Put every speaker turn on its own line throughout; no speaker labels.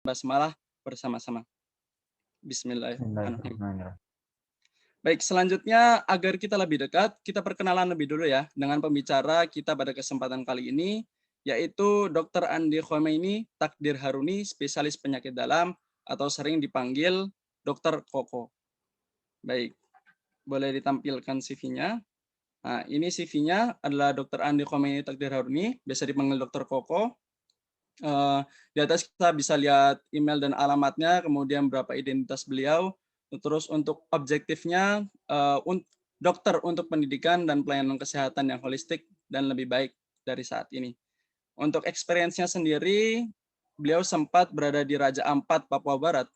basmalah bersama-sama. Bismillahirrahmanirrahim.
Bismillahirrahmanirrahim.
Baik, selanjutnya agar kita lebih dekat, kita perkenalan lebih dulu ya dengan pembicara kita pada kesempatan kali ini, yaitu Dr. Andi Khomeini Takdir Haruni, spesialis penyakit dalam atau sering dipanggil Dr. Koko. Baik, boleh ditampilkan CV-nya. Nah, ini CV-nya adalah Dr. Andi Khomeini Takdir Haruni, biasa dipanggil Dr. Koko. Di atas kita bisa lihat email dan alamatnya, kemudian berapa identitas beliau. Terus untuk objektifnya, dokter untuk pendidikan dan pelayanan kesehatan yang holistik dan lebih baik dari saat ini. Untuk experience-nya sendiri, beliau sempat berada di Raja Ampat, Papua Barat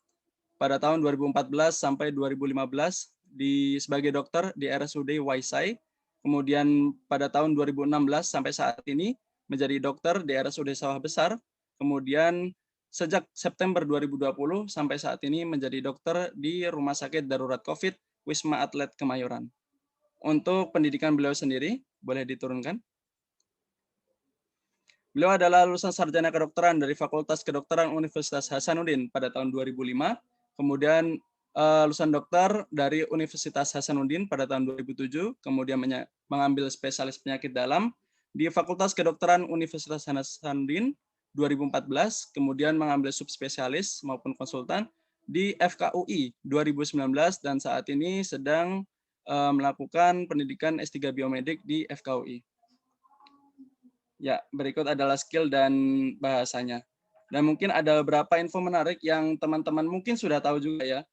pada tahun 2014 sampai 2015 sebagai dokter di RSUD Waisai. Kemudian pada tahun 2016 sampai saat ini menjadi dokter di RSUD Sawah Besar. Kemudian sejak September 2020 sampai saat ini menjadi dokter di Rumah Sakit Darurat COVID Wisma Atlet Kemayoran. Untuk pendidikan beliau sendiri, boleh diturunkan. Beliau adalah lulusan sarjana kedokteran dari Fakultas Kedokteran Universitas Hasanuddin pada tahun 2005. Kemudian lulusan dokter dari Universitas Hasanuddin pada tahun 2007. Kemudian mengambil spesialis penyakit dalam di Fakultas Kedokteran Universitas Hasanuddin 2014, kemudian mengambil subspesialis maupun konsultan di FKUI 2019 dan saat ini sedang melakukan pendidikan S3 Biomedik di FKUI. Ya, berikut adalah skill dan bahasanya. Dan mungkin ada beberapa info menarik yang teman-teman mungkin sudah tahu juga ya.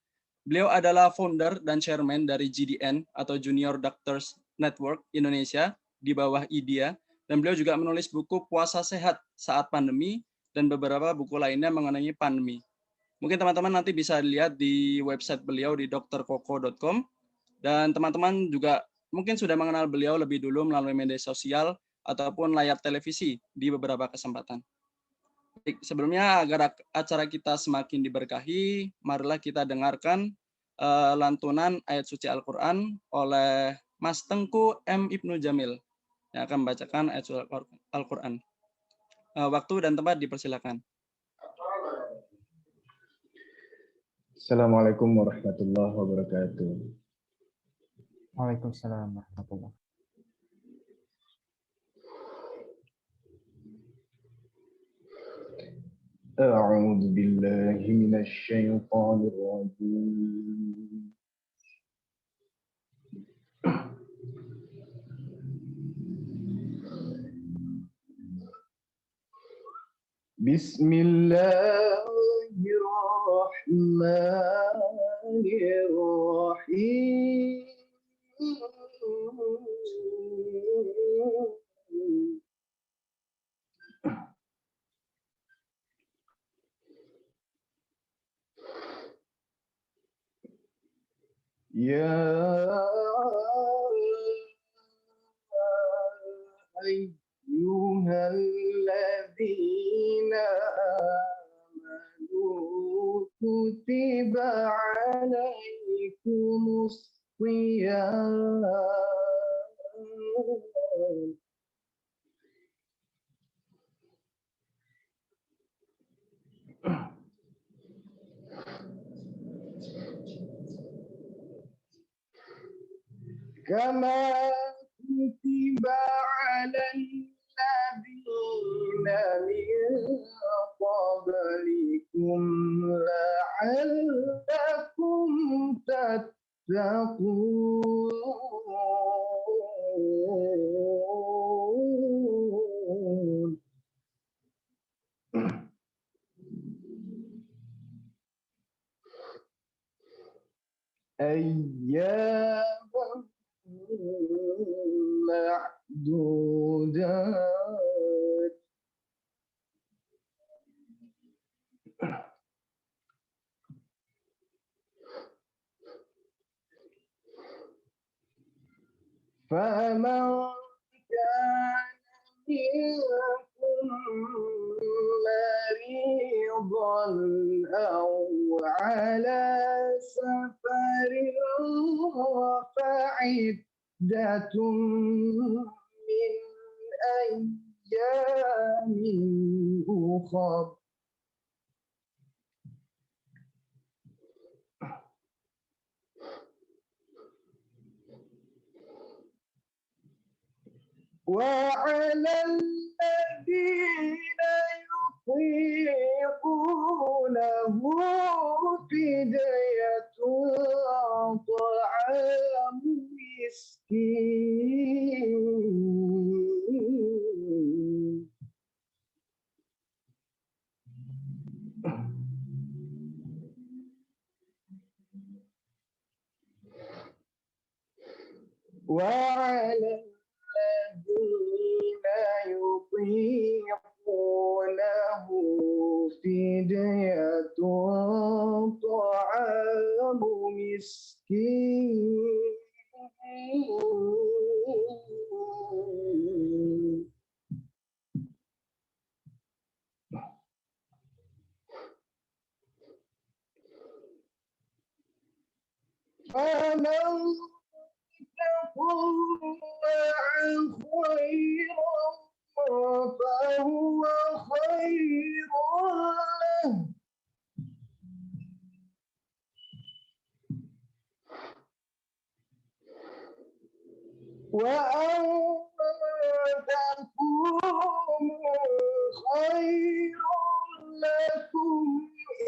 Beliau adalah founder dan chairman dari GDN atau Junior Doctors Network Indonesia di bawah IDIA. Dan beliau juga menulis buku Puasa Sehat Saat Pandemi dan beberapa buku lainnya mengenai pandemi. Mungkin teman-teman nanti bisa lihat di website beliau di drkoko.com. Dan teman-teman juga mungkin sudah mengenal beliau lebih dulu melalui media sosial ataupun layar televisi di beberapa kesempatan. Sebelumnya agar acara kita semakin diberkahi, marilah kita dengarkan lantunan ayat suci Al-Quran oleh Mas Tengku M. Ibnu Jamil yang akan membacakan ayat suci Al-Quran. Waktu dan tempat dipersilakan.
Assalamualaikum warahmatullahi wabarakatuh.
Waalaikumsalam warahmatullahi.
أعوذ بالله من الشيطان الرجيم. بسم الله الرحمن الرحيم. يا أيها الذين آمنوا كتب عليكم الصيام كما كتب على الذين من قبلكم لعلكم تتقون. أياما معدودات فمن كان منكم مريضا أو على سفر فعدة من أيام أخر وعلى الذين يطيقونه فدية طعام مسكين وعلى الذين يطيقونه فدية طعام مسكين فمن تطوع خيرا فهو خير له وأن تكونوا خير لكم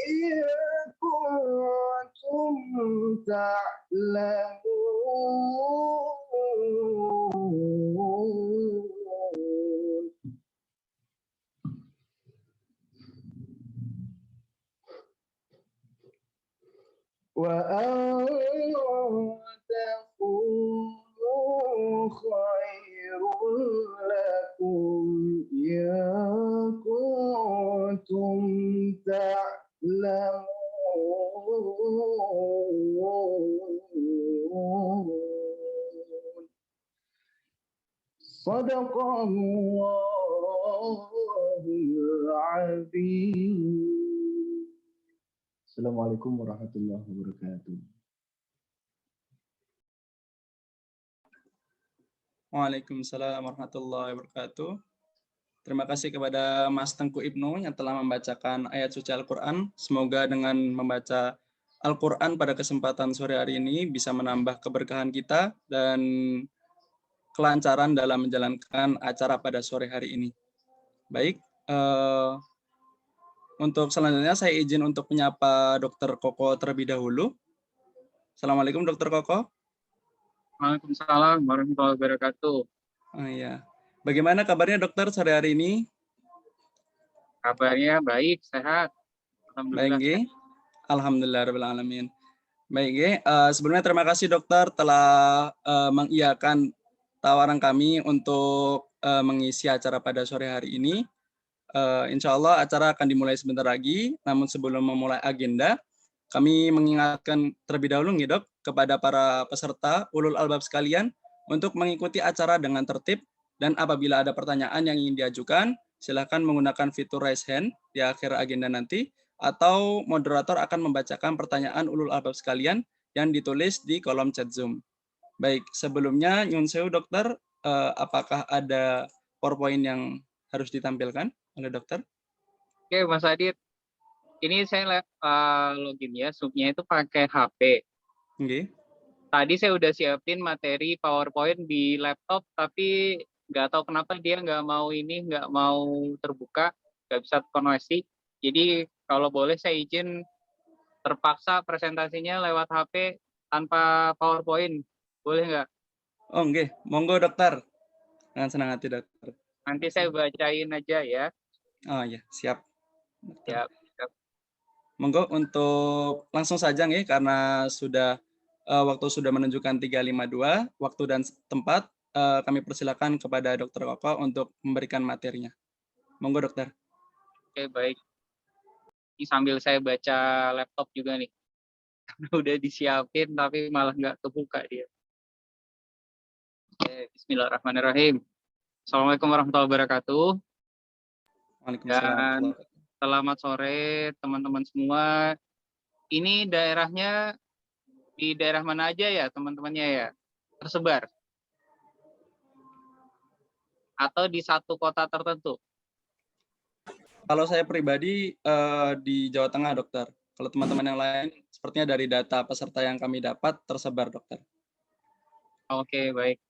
إن كنتم تعلمون وأن تكونوا خير لكم إن كنتم تعلمون صدق الله العظيم. Assalamualaikum warahmatullahi wabarakatuh.
Waalaikumsalam warahmatullahi wabarakatuh. Terima kasih kepada Mas Tengku Ibnu yang telah membacakan ayat suci Al-Quran. Semoga dengan membaca Al-Quran pada kesempatan sore hari ini bisa menambah keberkahan kita dan kelancaran dalam menjalankan acara pada sore hari ini. Baik, untuk selanjutnya saya izin untuk menyapa Dr. Koko terlebih dahulu. Assalamualaikum Dr. Koko.
Waalaikumsalam warahmatullahi wabarakatuh.
Oh, iya. Bagaimana kabarnya dokter sore hari ini?
Kabarnya baik, sehat. Alhamdulillah.
Baik, alhamdulillahirrahmanirrahim. Baik, sebelumnya terima kasih dokter telah mengiyakan tawaran kami untuk mengisi acara pada sore hari ini. Insya Allah acara akan dimulai sebentar lagi, namun sebelum memulai agenda, kami mengingatkan terlebih dahulu nih dok, kepada para peserta ulul albab sekalian untuk mengikuti acara dengan tertib, dan apabila ada pertanyaan yang ingin diajukan, silakan menggunakan fitur raise hand di akhir agenda nanti, atau moderator akan membacakan pertanyaan ulul albab sekalian yang ditulis di kolom chat Zoom. Baik, sebelumnya nyun sewu dokter, apakah ada PowerPoint yang harus ditampilkan oleh dokter?
Oke, Mas Adit. Ini saya login ya, Zoom-nya itu pakai HP.
Oke.
Tadi saya udah siapin materi PowerPoint di laptop, tapi nggak tahu kenapa dia nggak mau terbuka, nggak bisa konversi. Jadi kalau boleh saya izin terpaksa presentasinya lewat HP tanpa PowerPoint. Boleh nggak?
Oh, oke. Monggo dokter. Dengan senang hati dokter.
Nanti saya bacain aja ya.
Oh iya, siap.
Siap.
Monggo untuk langsung saja nih, karena sudah waktu sudah menunjukkan 3.52, waktu dan tempat, kami persilakan kepada Dokter Koko untuk memberikan materinya. Monggo dokter.
Oke, baik. Ini sambil saya baca laptop juga nih. Udah disiapin tapi malah nggak kebuka dia. Oke, bismillahirrahmanirrahim. Assalamualaikum warahmatullahi wabarakatuh.
Waalaikumsalam.
Dan selamat sore teman-teman semua. Ini daerahnya di daerah mana aja ya teman-temannya ya? Tersebar? Atau di satu kota tertentu?
Kalau saya pribadi di Jawa Tengah dokter. Kalau teman-teman yang lain sepertinya dari data peserta yang kami dapat tersebar dokter.
Oke, baik.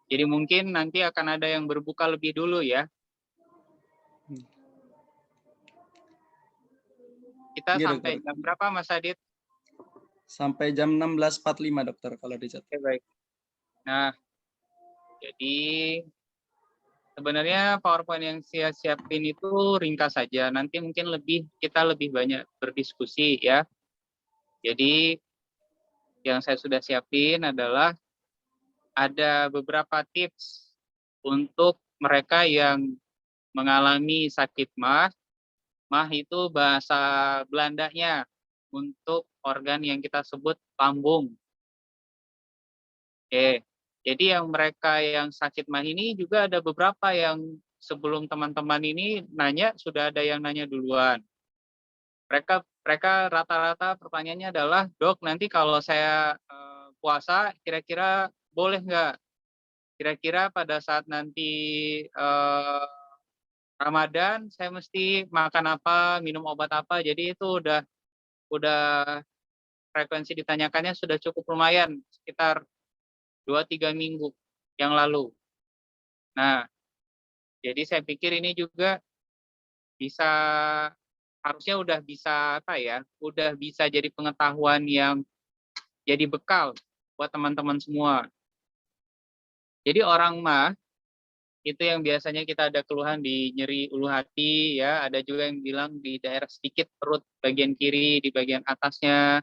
Jadi mungkin nanti akan ada yang berbuka lebih dulu ya. Kita
Iya,
sampai
dokter.
jam berapa Mas Adit?
Sampai jam 16.45 dokter kalau dicatat.
Oke, baik. Nah, jadi sebenarnya PowerPoint yang saya siapin itu ringkas saja. Nanti mungkin kita lebih banyak berdiskusi ya. Jadi yang saya sudah siapin adalah ada beberapa tips untuk mereka yang mengalami sakit MAH. MAH itu bahasa Belandanya untuk organ yang kita sebut lambung. Oke. Jadi yang mereka yang sakit MAH ini juga ada beberapa yang sebelum teman-teman ini nanya, sudah ada yang nanya duluan. Mereka rata-rata pertanyaannya adalah, dok nanti kalau saya puasa kira-kira boleh nggak? Kira-kira pada saat nanti Ramadan saya mesti makan apa, minum obat apa? Jadi itu udah frekuensi ditanyakannya sudah cukup lumayan, sekitar 2-3 minggu yang lalu. Nah, jadi saya pikir ini juga bisa harusnya udah bisa udah bisa jadi pengetahuan yang jadi bekal buat teman-teman semua. Jadi orang MAH itu yang biasanya kita ada keluhan di nyeri ulu hati ya, ada juga yang bilang di daerah sedikit perut bagian kiri di bagian atasnya.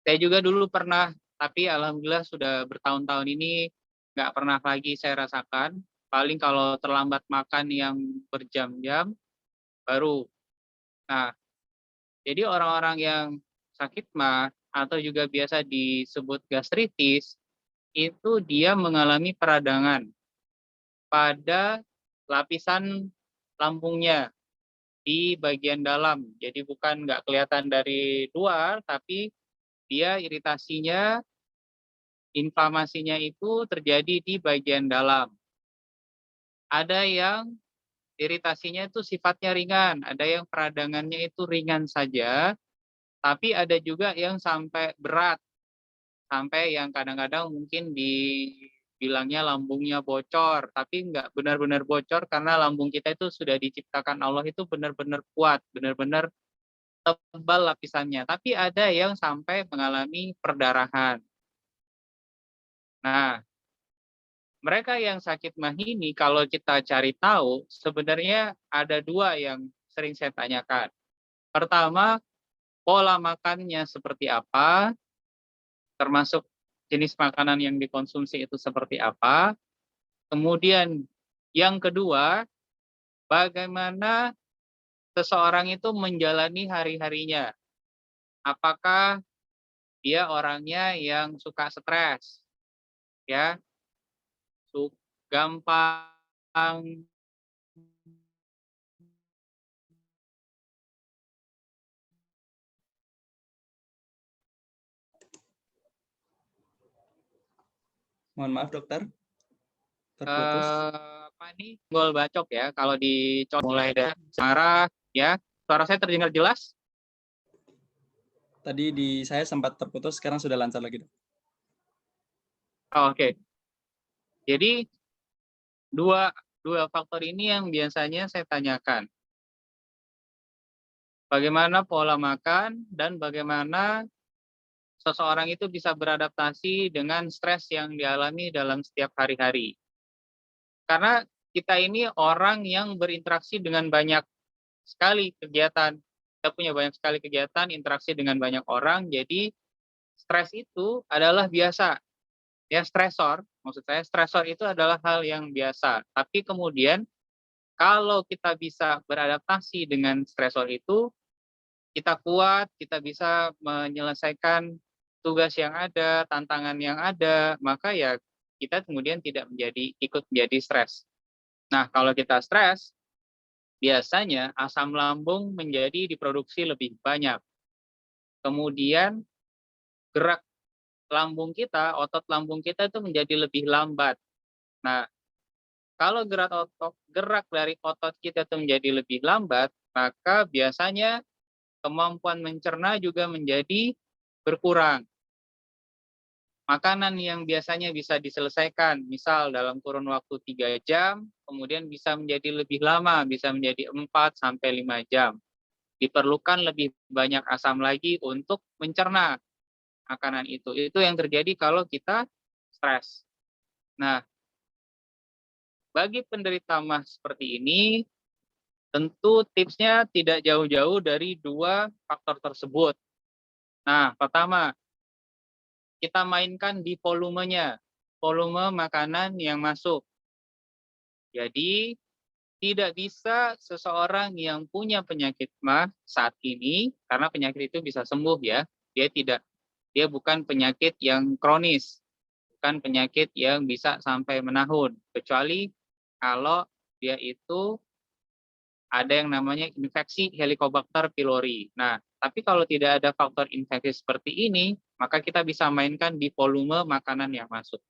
Saya juga dulu pernah, tapi alhamdulillah sudah bertahun-tahun ini nggak pernah lagi saya rasakan. Paling kalau terlambat makan yang berjam-jam baru. Nah, jadi orang-orang yang sakit MAH atau juga biasa disebut gastritis, itu dia mengalami peradangan pada lapisan lambungnya di bagian dalam. Jadi bukan nggak kelihatan dari luar, tapi dia iritasinya, inflamasinya itu terjadi di bagian dalam. Ada yang iritasinya itu sifatnya ringan, ada yang peradangannya itu ringan saja, tapi ada juga yang sampai berat, sampai yang kadang-kadang mungkin dibilangnya lambungnya bocor, tapi nggak benar-benar bocor karena lambung kita itu sudah diciptakan Allah itu benar-benar kuat, benar-benar tebal lapisannya. Tapi ada yang sampai mengalami perdarahan. Nah, mereka yang sakit MAH ini kalau kita cari tahu, sebenarnya ada dua yang sering saya tanyakan. Pertama, pola makannya seperti apa, termasuk jenis makanan yang dikonsumsi itu seperti apa. Kemudian yang kedua, bagaimana seseorang itu menjalani hari-harinya. Apakah dia orangnya yang suka stres, ya, gampang
Mohon maaf dokter, terputus.
gol bacok ya, kalau mulai dari marah ya. Suara saya terdengar jelas?
Tadi di saya sempat terputus, sekarang sudah lancar lagi, dok.
Oke. Jadi dua faktor ini yang biasanya saya tanyakan. Bagaimana pola makan dan bagaimana seseorang itu bisa beradaptasi dengan stres yang dialami dalam setiap hari-hari. Karena kita ini orang yang berinteraksi dengan banyak sekali kegiatan. Kita punya banyak sekali kegiatan, interaksi dengan banyak orang, jadi stres itu adalah biasa. Ya, stresor, maksud saya stresor itu adalah hal yang biasa. Tapi kemudian kalau kita bisa beradaptasi dengan stresor itu, kita kuat, kita bisa menyelesaikan tugas yang ada, tantangan yang ada, maka ya kita kemudian tidak ikut menjadi stres. Nah, kalau kita stres, biasanya asam lambung menjadi diproduksi lebih banyak. Kemudian gerak lambung kita, otot lambung kita itu menjadi lebih lambat. Nah, kalau gerak dari otot kita itu menjadi lebih lambat, maka biasanya kemampuan mencerna juga menjadi berkurang. makanan yang biasanya bisa diselesaikan, misal dalam kurun waktu 3 jam, kemudian bisa menjadi lebih lama, bisa menjadi 4 sampai 5 jam. Diperlukan lebih banyak asam lagi untuk mencerna makanan itu. Itu yang terjadi kalau kita stres. Nah, bagi penderita MAH seperti ini, tentu tipsnya tidak jauh-jauh dari 2 faktor tersebut. Nah, pertama, kita mainkan di volumenya, volume makanan yang masuk. Jadi, tidak bisa seseorang yang punya penyakit MAH saat ini, karena penyakit itu bisa sembuh ya, dia bukan penyakit yang kronis, bukan penyakit yang bisa sampai menahun, kecuali kalau dia itu ada yang namanya infeksi Helicobacter pylori. Nah, tapi kalau tidak ada faktor infeksi seperti ini, maka kita bisa mainkan di volume makanan yang masuk.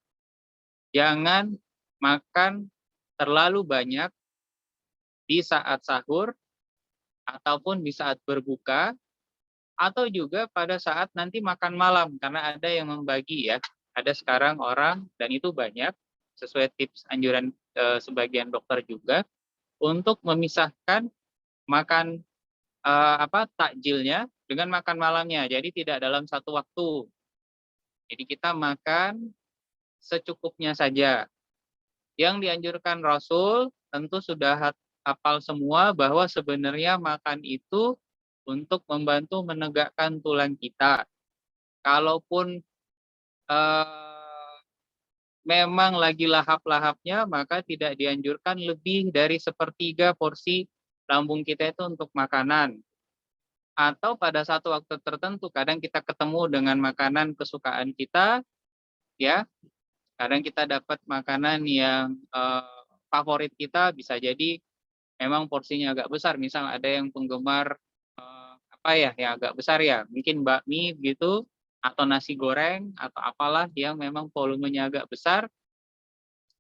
Jangan makan terlalu banyak di saat sahur, ataupun di saat berbuka, atau juga pada saat nanti makan malam, karena ada yang membagi ya. Ada sekarang orang, dan itu banyak, sesuai tips anjuran sebagian dokter juga, untuk memisahkan makan takjilnya dengan makan malamnya. Jadi tidak dalam satu waktu. Jadi kita makan secukupnya saja. Yang dianjurkan Rasul tentu sudah hafal semua bahwa sebenarnya makan itu untuk membantu menegakkan tulang kita. Kalaupun memang lagi lahap-lahapnya, maka tidak dianjurkan lebih dari 1/3 porsi lambung kita itu untuk makanan. Atau pada satu waktu tertentu, kadang kita ketemu dengan makanan kesukaan kita, ya. Kadang kita dapat makanan yang favorit kita, bisa jadi memang porsinya agak besar. Misal ada yang penggemar yang agak besar ya, mungkin bakmi gitu, atau nasi goreng, atau apalah yang memang volumenya agak besar,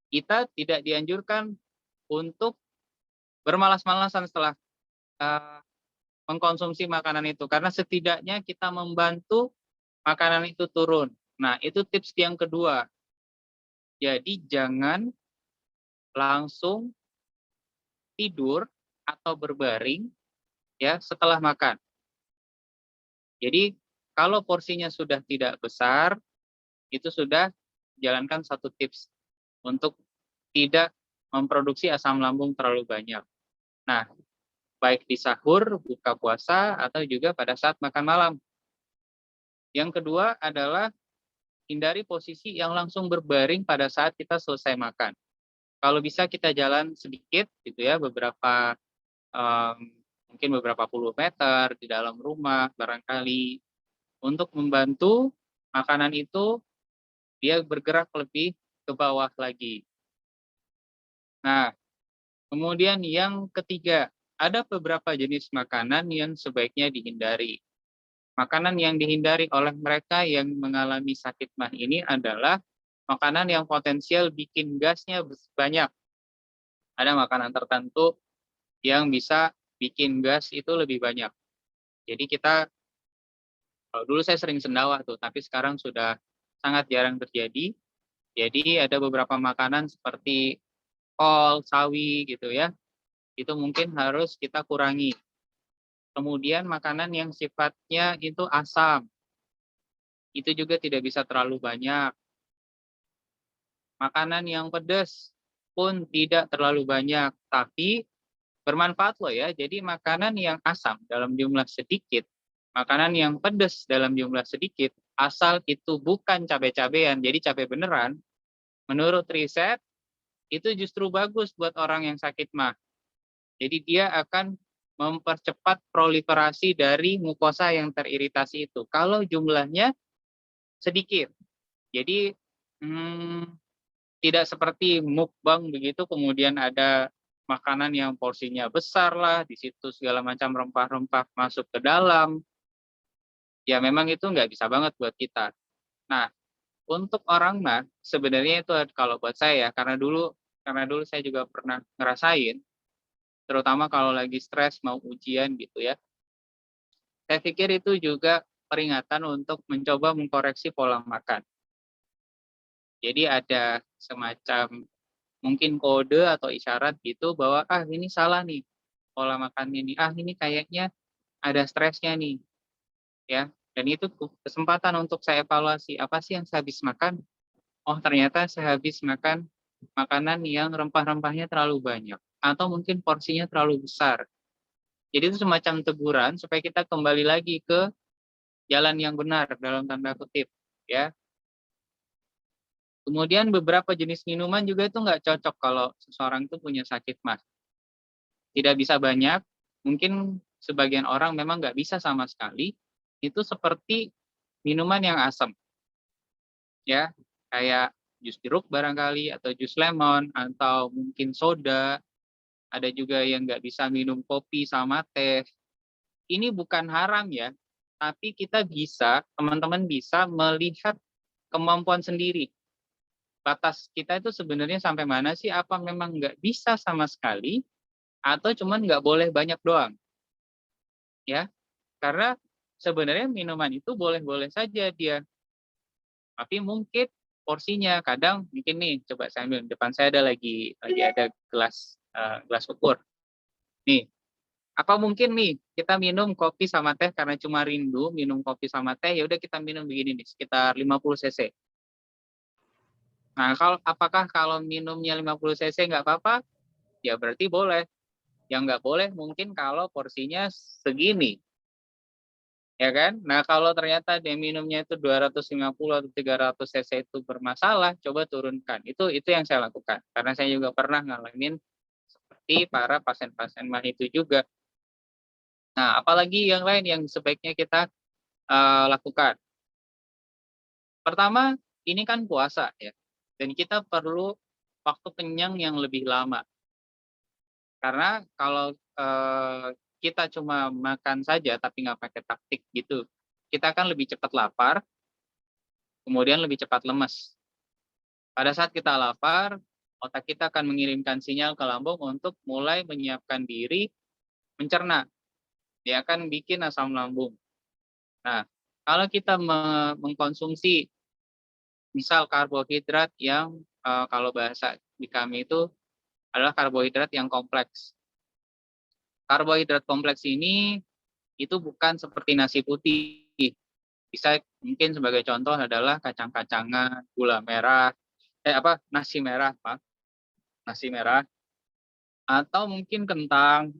kita tidak dianjurkan untuk bermalas-malasan setelah mengkonsumsi makanan itu, karena setidaknya kita membantu makanan itu turun. Nah, itu tips yang kedua. Jadi jangan langsung tidur atau berbaring ya setelah makan. Jadi kalau porsinya sudah tidak besar, itu sudah jalankan satu tips untuk tidak memproduksi asam lambung terlalu banyak. Nah, baik di sahur, buka puasa, atau juga pada saat makan malam. Yang kedua adalah hindari posisi yang langsung berbaring pada saat kita selesai makan. Kalau bisa kita jalan sedikit gitu ya, mungkin beberapa puluh meter di dalam rumah barangkali, untuk membantu makanan itu dia bergerak lebih ke bawah lagi. Nah, kemudian yang ketiga, ada beberapa jenis makanan yang sebaiknya dihindari. Makanan yang dihindari oleh mereka yang mengalami sakit MAH ini adalah makanan yang potensial bikin gasnya banyak. Ada makanan tertentu yang bisa bikin gas itu lebih banyak. Jadi kalau dulu saya sering sendawa tuh, tapi sekarang sudah sangat jarang terjadi. Jadi ada beberapa makanan seperti kol, sawi gitu ya, itu mungkin harus kita kurangi. Kemudian makanan yang sifatnya itu asam, itu juga tidak bisa terlalu banyak. Makanan yang pedas pun tidak terlalu banyak, tapi bermanfaat loh ya. Jadi makanan yang asam dalam jumlah sedikit, makanan yang pedas dalam jumlah sedikit, asal itu bukan cabai-cabean, jadi cabai beneran, menurut riset, itu justru bagus buat orang yang sakit MAH. Jadi dia akan mempercepat proliferasi dari mukosa yang teriritasi itu. Kalau jumlahnya sedikit. Jadi tidak seperti mukbang begitu, kemudian ada makanan yang porsinya besar lah, di situ segala macam rempah-rempah masuk ke dalam. Ya memang itu nggak bisa banget buat kita. Nah, untuk orang MAH, sebenarnya itu kalau buat saya ya, karena dulu saya juga pernah ngerasain, terutama kalau lagi stres mau ujian gitu ya. Saya pikir itu juga peringatan untuk mencoba mengkoreksi pola makan. Jadi ada semacam mungkin kode atau isyarat gitu bahwa ini salah nih pola makannya nih. Ini kayaknya ada stresnya nih ya. Dan itu kesempatan untuk saya evaluasi apa sih yang saya habis makan. Oh ternyata saya habis makan makanan yang rempah-rempahnya terlalu banyak atau mungkin porsinya terlalu besar. Jadi itu semacam teguran supaya kita kembali lagi ke jalan yang benar dalam tanda kutip ya. Kemudian beberapa jenis minuman juga itu nggak cocok kalau seseorang itu punya sakit mah. Tidak bisa banyak, mungkin sebagian orang memang nggak bisa sama sekali. Itu seperti minuman yang asam, ya kayak jus jeruk barangkali atau jus lemon atau mungkin soda. Ada juga yang nggak bisa minum kopi sama teh. Ini bukan haram ya, tapi kita bisa, teman-teman bisa melihat kemampuan sendiri. Batas kita itu sebenarnya sampai mana sih? Apa memang nggak bisa sama sekali, atau cuman nggak boleh banyak doang? Ya, karena sebenarnya minuman itu boleh-boleh saja dia, tapi mungkin porsinya kadang mungkin nih, coba saya ambil depan saya lagi ada gelas ukur. Nih, apa mungkin nih kita minum kopi sama teh karena cuma rindu minum kopi sama teh, ya udah kita minum begini nih sekitar 50 cc. Nah, apakah kalau minumnya 50 cc nggak apa-apa? Ya berarti boleh. Yang nggak boleh mungkin kalau porsinya segini, ya kan? Nah, kalau ternyata dia minumnya itu 250 atau 300 cc itu bermasalah, coba turunkan. Itu yang saya lakukan. Karena saya juga pernah ngalamin seperti para pasien-pasien mah itu juga. Nah, apalagi yang lain yang sebaiknya kita lakukan. Pertama, ini kan puasa ya. Dan kita perlu waktu kenyang yang lebih lama. Karena kalau kita cuma makan saja tapi nggak pakai taktik gitu, kita akan lebih cepat lapar, kemudian lebih cepat lemas. Pada saat kita lapar, otak kita akan mengirimkan sinyal ke lambung untuk mulai menyiapkan diri mencerna. Dia akan bikin asam lambung. Nah, kalau kita mengkonsumsi misal karbohidrat yang kalau bahasa di kami itu adalah karbohidrat yang kompleks. Karbohidrat kompleks ini itu bukan seperti nasi putih. Bisa mungkin sebagai contoh adalah kacang-kacangan, gula merah, nasi merah, nasi merah, atau mungkin kentang,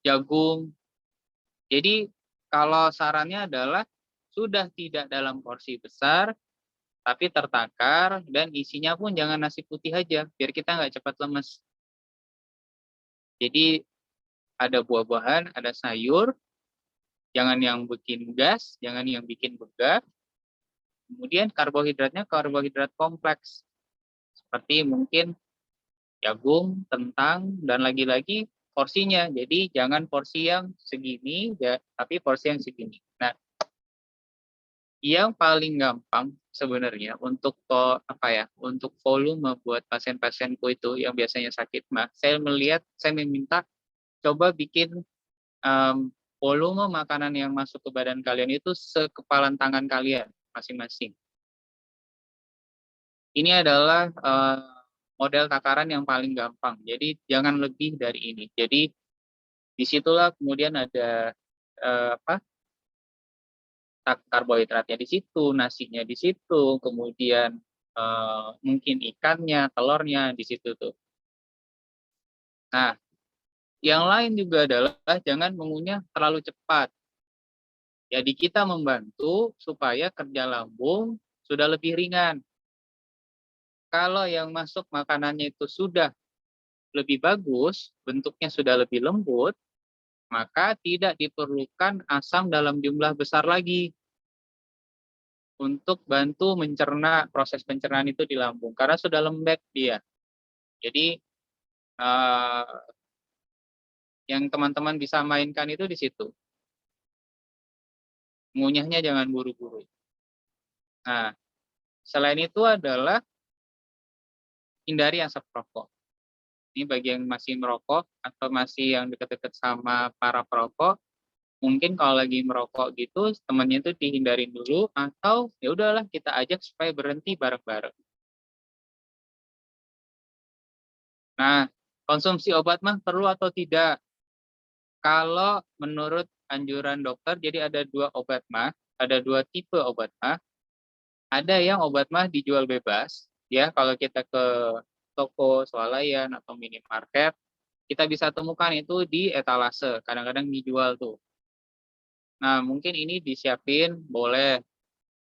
jagung. Jadi kalau sarannya adalah sudah tidak dalam porsi besar, tapi tertakar dan isinya pun jangan nasi putih aja, biar kita nggak cepat lemes. Jadi ada buah-buahan, ada sayur, jangan yang bikin gas, jangan yang bikin begah. Kemudian karbohidratnya karbohidrat kompleks, seperti mungkin jagung, kentang, dan lagi-lagi porsinya. Jadi jangan porsi yang segini, ya, tapi porsi yang segini. Nah, yang paling gampang sebenarnya untuk untuk volume buat pasien-pasienku itu yang biasanya sakit mah, saya meminta coba bikin volume makanan yang masuk ke badan kalian itu sekepalan tangan kalian masing-masing. Ini adalah model takaran yang paling gampang. Jadi jangan lebih dari ini. Jadi disitulah kemudian ada karbohidratnya di situ, nasinya di situ, kemudian mungkin ikannya, telurnya di situ tuh. Nah, yang lain juga adalah jangan mengunyah terlalu cepat. Jadi kita membantu supaya kerja lambung sudah lebih ringan. Kalau yang masuk makanannya itu sudah lebih bagus, bentuknya sudah lebih lembut, maka tidak diperlukan asam dalam jumlah besar lagi untuk bantu mencerna, proses pencernaan itu di lambung, karena sudah lembek dia. Jadi yang teman-teman bisa mainkan itu di situ. Ngunyahnya jangan buru-buru. Nah, selain itu adalah hindari asap rokok. Ini bagi yang masih merokok atau masih yang dekat-dekat sama para perokok, mungkin kalau lagi merokok gitu, temannya itu dihindarin dulu atau ya udahlah kita ajak supaya berhenti bareng-bareng. Nah, konsumsi obat mah perlu atau tidak? Kalau menurut anjuran dokter, jadi ada 2 obat mah, ada 2 tipe obat mah. Ada yang obat mah dijual bebas, ya kalau kita ke toko swalayan atau minimarket, kita bisa temukan itu di etalase, kadang-kadang dijual tuh. Nah, mungkin ini disiapin, boleh.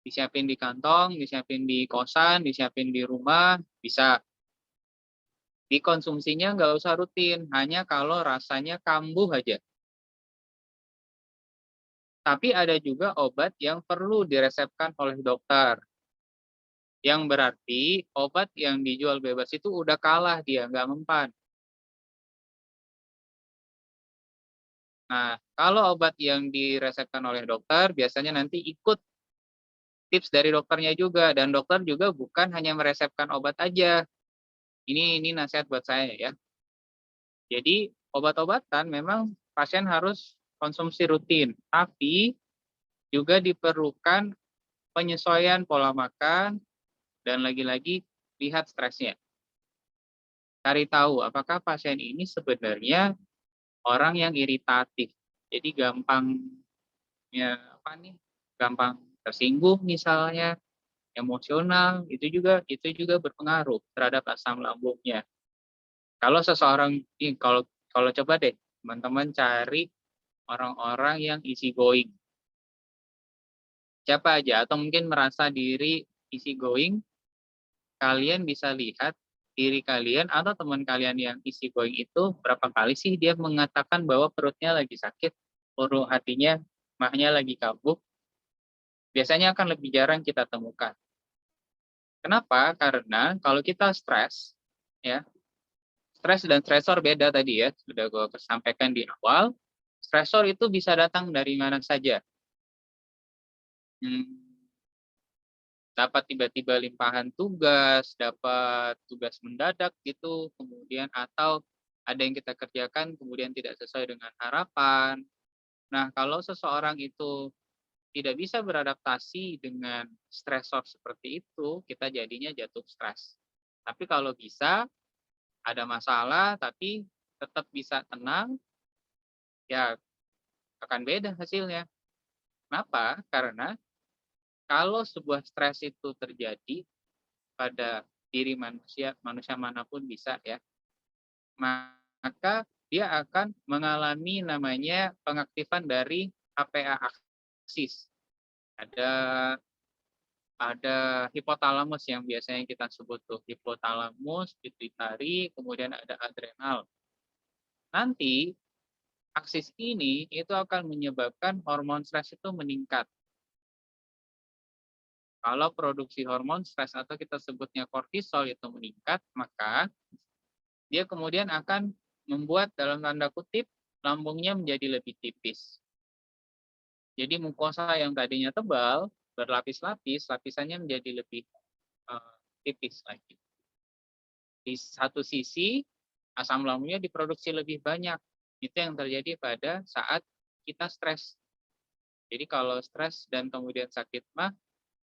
Disiapin di kantong, disiapin di kosan, disiapin di rumah, bisa. Dikonsumsinya nggak usah rutin, hanya kalau rasanya kambuh aja. Tapi ada juga obat yang perlu diresepkan oleh dokter. Yang berarti obat yang dijual bebas itu udah kalah dia, nggak mempan. Nah, kalau obat yang diresepkan oleh dokter, biasanya nanti ikut tips dari dokternya juga. Dan dokter juga bukan hanya meresepkan obat aja. Ini nasihat buat saya ya. Jadi obat-obatan memang pasien harus konsumsi rutin, tapi juga diperlukan penyesuaian pola makan dan lagi-lagi lihat stresnya. Cari tahu apakah pasien ini sebenarnya orang yang iritatif. Jadi gampang gampang tersinggung misalnya, emosional, itu juga berpengaruh terhadap asam lambungnya. Kalau seseorang kalau kalau coba deh teman-teman cari orang-orang yang easy going. Siapa aja atau mungkin merasa diri easy going, kalian bisa lihat diri kalian atau teman kalian yang easy going itu berapa kali sih dia mengatakan bahwa perutnya lagi sakit, perut hatinya, mahnya lagi kabuk. Biasanya akan lebih jarang kita temukan. Kenapa? Karena kalau kita stres, ya, stres dan stresor beda tadi ya, sudah gue sampaikan di awal. Stresor itu bisa datang dari mana saja. Hmm, dapat tiba-tiba limpahan tugas, dapat tugas mendadak gitu, kemudian atau ada yang kita kerjakan kemudian tidak sesuai dengan harapan. Nah, kalau seseorang itu tidak bisa beradaptasi dengan stresor seperti itu, kita jadinya jatuh stres. Tapi kalau bisa, ada masalah tapi tetap bisa tenang, ya akan beda hasilnya. Kenapa? Karena kalau sebuah stres itu terjadi pada diri manusia, manusia manapun bisa ya, maka dia akan mengalami namanya pengaktifan dari HPA aksis. Ada hipotalamus yang biasanya kita sebut tuh hipotalamus, pituitari, kemudian ada adrenal. Nanti aksis ini itu akan menyebabkan hormon stres itu meningkat. Kalau produksi hormon stres atau kita sebutnya kortisol itu meningkat, maka dia kemudian akan membuat dalam tanda kutip lambungnya menjadi lebih tipis. Jadi mukosa yang tadinya tebal, berlapis-lapis, lapisannya menjadi lebih tipis lagi. Di satu sisi, asam lambungnya diproduksi lebih banyak. Itu yang terjadi pada saat kita stres. Jadi kalau stres dan kemudian sakit mah,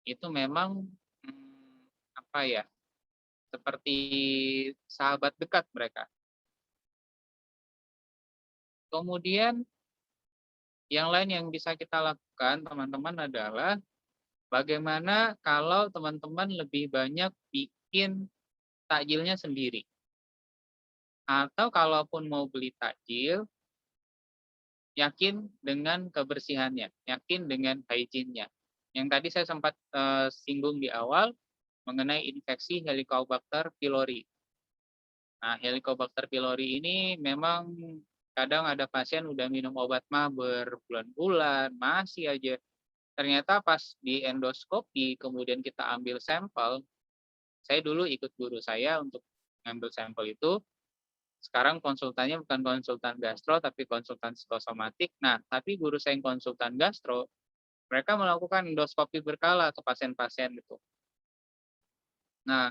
itu memang seperti sahabat dekat mereka. Kemudian yang lain yang bisa kita lakukan teman-teman adalah bagaimana kalau teman-teman lebih banyak bikin takjilnya sendiri. Atau kalaupun mau beli takjil, yakin dengan kebersihannya, yakin dengan hygiene-nya. Yang tadi saya sempat singgung di awal mengenai infeksi Helicobacter pylori. Nah, Helicobacter pylori ini memang kadang ada pasien udah minum obat mah berbulan-bulan, masih aja. Ternyata pas di endoskopi, kemudian kita ambil sampel, saya dulu ikut guru saya untuk ngambil sampel itu, sekarang konsultannya bukan konsultan gastro, tapi konsultan psikosomatik. Nah, tapi guru saya yang konsultan gastro, mereka melakukan endoskopi berkala ke pasien-pasien itu. Nah,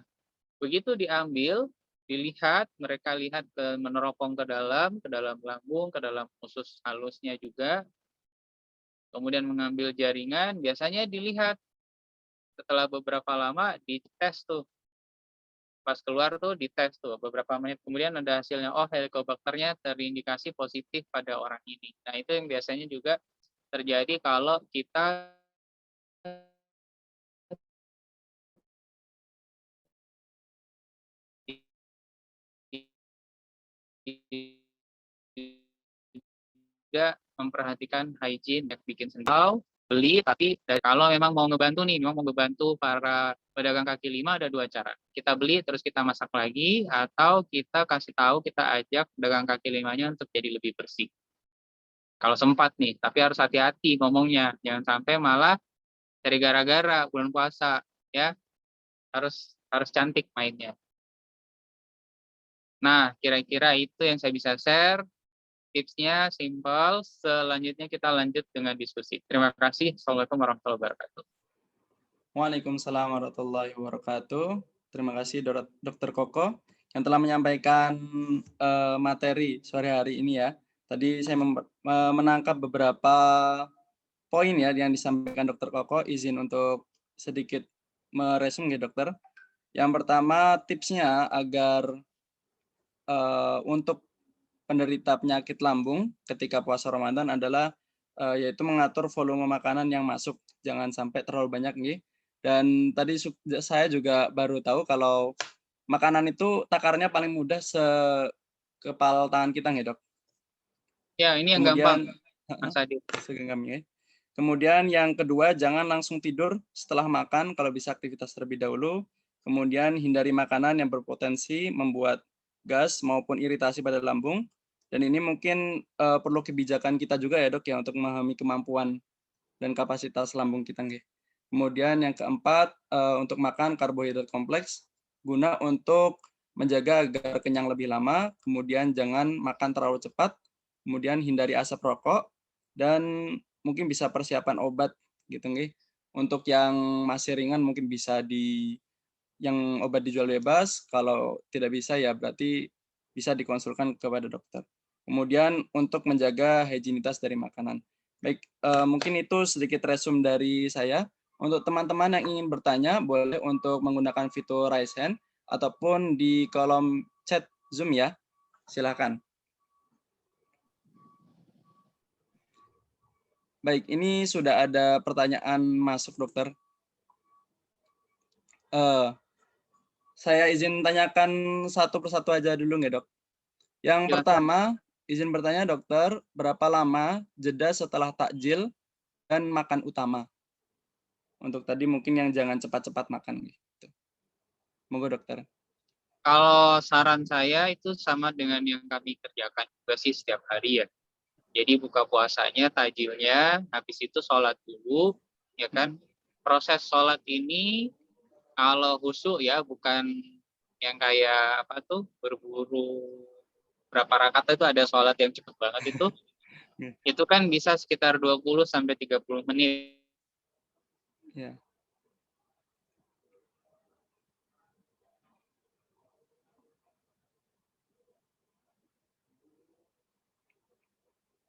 begitu diambil, dilihat, mereka lihat meneropong ke dalam lambung, ke dalam usus halusnya juga, kemudian mengambil jaringan, biasanya dilihat setelah beberapa lama dites tuh Pas keluar tuh dites tuh beberapa menit kemudian ada hasilnya, oh Helicobacternya terindikasi positif pada orang ini. Nah itu yang biasanya juga terjadi kalau kita tidak memperhatikan hygiene yang bikin sendiri. Atau beli tapi kalau memang mau ngebantu nih, memang mau ngebantu para pedagang kaki lima ada dua cara. Kita beli terus kita masak lagi atau kita kasih tahu, kita ajak pedagang kaki limanya untuk jadi lebih bersih. Kalau sempat nih, tapi harus hati-hati ngomongnya. Jangan sampai malah cari gara-gara bulan puasa ya. Harus cantik mainnya. Nah, kira-kira itu yang saya bisa share. Tipsnya simpel, selanjutnya kita lanjut dengan diskusi. Terima kasih. Assalamualaikum warahmatullahi wabarakatuh.
Waalaikumsalam warahmatullahi wabarakatuh. Terima kasih Dr. Koko yang telah menyampaikan materi sore hari ini ya. Tadi saya menangkap beberapa poin ya yang disampaikan Dr. Koko. Izin untuk sedikit meresum ya dokter. Yang pertama tipsnya agar untuk penderita penyakit lambung ketika puasa Ramadan adalah yaitu mengatur volume makanan yang masuk, jangan sampai terlalu banyak nih. Dan tadi saya juga baru tahu kalau makanan itu takarnya paling mudah sekepal tangan kita nih dok.
Ya ini yang
Kemudian,
gampang, Mas Adi.
ya. Kemudian yang kedua, jangan langsung tidur setelah makan, kalau bisa aktivitas terlebih dahulu. Kemudian hindari makanan yang berpotensi membuat gas maupun iritasi pada lambung. Dan ini mungkin perlu kebijakan kita juga ya dok ya untuk memahami kemampuan dan kapasitas lambung kita. Kemudian yang keempat, untuk makan karbohidrat kompleks guna untuk menjaga agar kenyang lebih lama. Kemudian jangan makan terlalu cepat. Kemudian hindari asap rokok dan mungkin bisa persiapan obat gitu nggih. Untuk yang masih ringan mungkin bisa yang obat dijual bebas, kalau tidak bisa ya berarti bisa dikonsulkan kepada dokter. Kemudian untuk menjaga higienitas dari makanan. Baik, mungkin itu sedikit resume dari saya. Untuk teman-teman yang ingin bertanya, boleh untuk menggunakan fitur raise hand ataupun di kolom chat Zoom ya. Silakan. Baik, ini sudah ada pertanyaan masuk, dokter. Saya izin tanyakan satu persatu aja dulu nggak, dok? Yang
Silakan.
pertama, izin bertanya, dokter, berapa lama jeda setelah takjil dan makan utama? Untuk tadi mungkin yang jangan cepat-cepat makan. Gitu. Monggo, dokter.
Kalau saran saya itu sama dengan yang kami kerjakan juga sih setiap hari ya. Jadi buka puasanya, tajilnya, habis itu sholat dulu, ya kan. Proses sholat ini kalau khusyuk ya, bukan yang kayak apa tuh, berburu berapa rakaat itu ada sholat yang cepet banget itu kan bisa sekitar 20 sampai 30 menit.
Ya.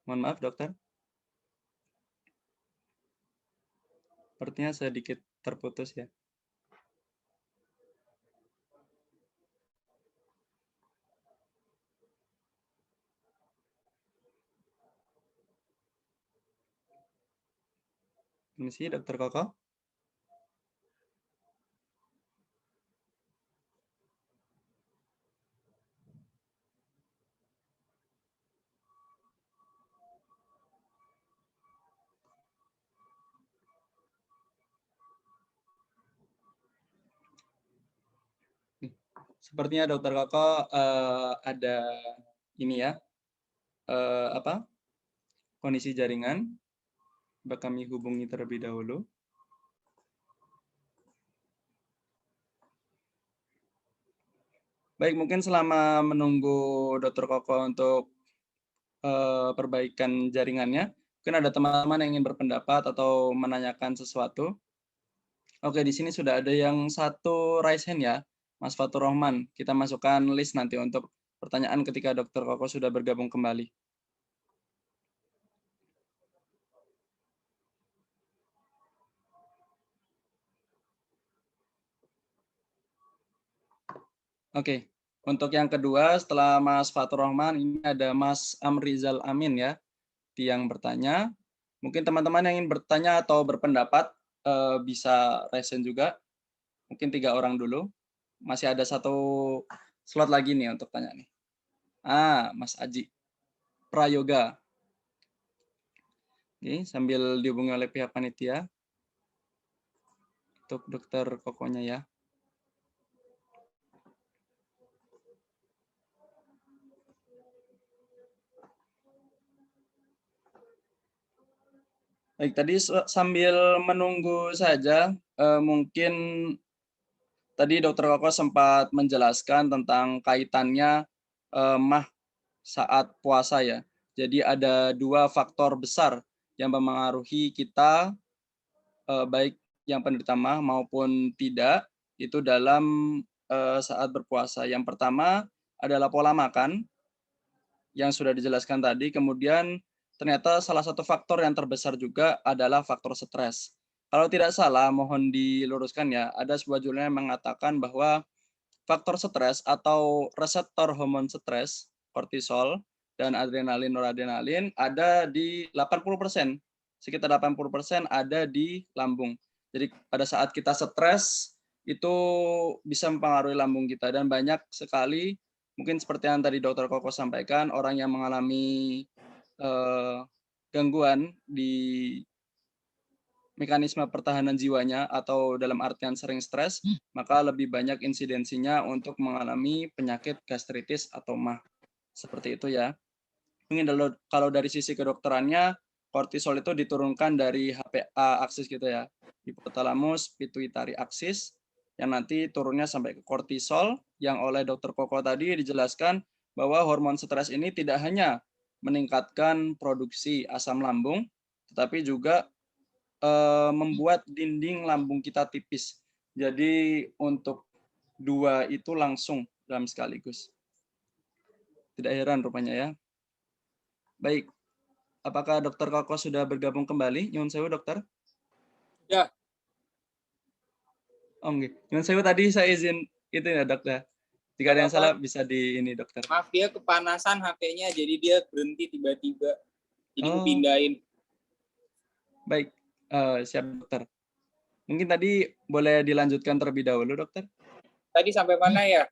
Mohon maaf, dokter. Sepertinya sedikit terputus ya. Permisi, dokter Koko. Sepertinya dokter Koko ada ini ya, kondisi jaringan. Coba kami hubungi terlebih dahulu. Baik, mungkin selama menunggu dokter Koko untuk perbaikan jaringannya, mungkin ada teman-teman yang ingin berpendapat atau menanyakan sesuatu. Oke, di sini sudah ada yang satu raise hand ya, Mas Fatur Rahman. Kita masukkan list nanti untuk pertanyaan ketika dokter Koko sudah bergabung kembali. Oke. Untuk yang kedua, setelah Mas Fatur Rahman, ini ada Mas Amrizal Amin ya, yang bertanya. Mungkin teman-teman yang ingin bertanya atau berpendapat bisa raise hand juga. Mungkin 3 orang dulu. Masih ada 1 slot lagi nih untuk tanya nih. Mas Aji Prayoga. Oke, sambil dihubungi oleh pihak panitia untuk dokter Kokonya ya. Baik, tadi sambil menunggu saja, mungkin tadi Dokter Koko sempat menjelaskan tentang kaitannya mah saat puasa ya. Jadi ada 2 faktor besar yang memengaruhi kita, baik yang penderita mah maupun tidak, itu dalam saat berpuasa. Yang pertama adalah pola makan yang sudah dijelaskan tadi, kemudian ternyata salah satu faktor yang terbesar juga adalah faktor stres. Kalau tidak salah, mohon diluruskan ya, ada sebuah jurnal yang mengatakan bahwa faktor stres atau reseptor hormon stres, kortisol, dan adrenalin, noradrenalin ada di 80%, sekitar 80% ada di lambung. Jadi pada saat kita stres, itu bisa mempengaruhi lambung kita dan banyak sekali mungkin seperti yang tadi Dokter Koko sampaikan, orang yang mengalami gangguan di mekanisme pertahanan jiwanya atau dalam artian sering stres, maka lebih banyak insidensinya untuk mengalami penyakit gastritis atau mah. Seperti itu ya. Mungkin kalau dari sisi kedokterannya, kortisol itu diturunkan dari HPA aksis gitu ya, hipotalamus pituitary aksis, yang nanti turunnya sampai ke kortisol, yang oleh Dokter Koko tadi dijelaskan bahwa hormon stres ini tidak hanya meningkatkan produksi asam lambung, tetapi juga membuat dinding lambung kita tipis. Jadi untuk 2 itu langsung dalam sekaligus. Tidak heran rupanya ya. Baik, apakah Dokter Koko sudah bergabung kembali? Nyun sewu dokter.
Ya.
Oh enggak. Nyun sewu tadi saya izin itu ya dokter. Jika ada yang salah bisa di ini dokter.
Maaf, dia kepanasan HP-nya, jadi dia berhenti tiba-tiba. Jadi
Oh,
pindahin.
baik, siap dokter. Mungkin tadi boleh dilanjutkan terlebih dahulu dokter.
Tadi sampai mana ya?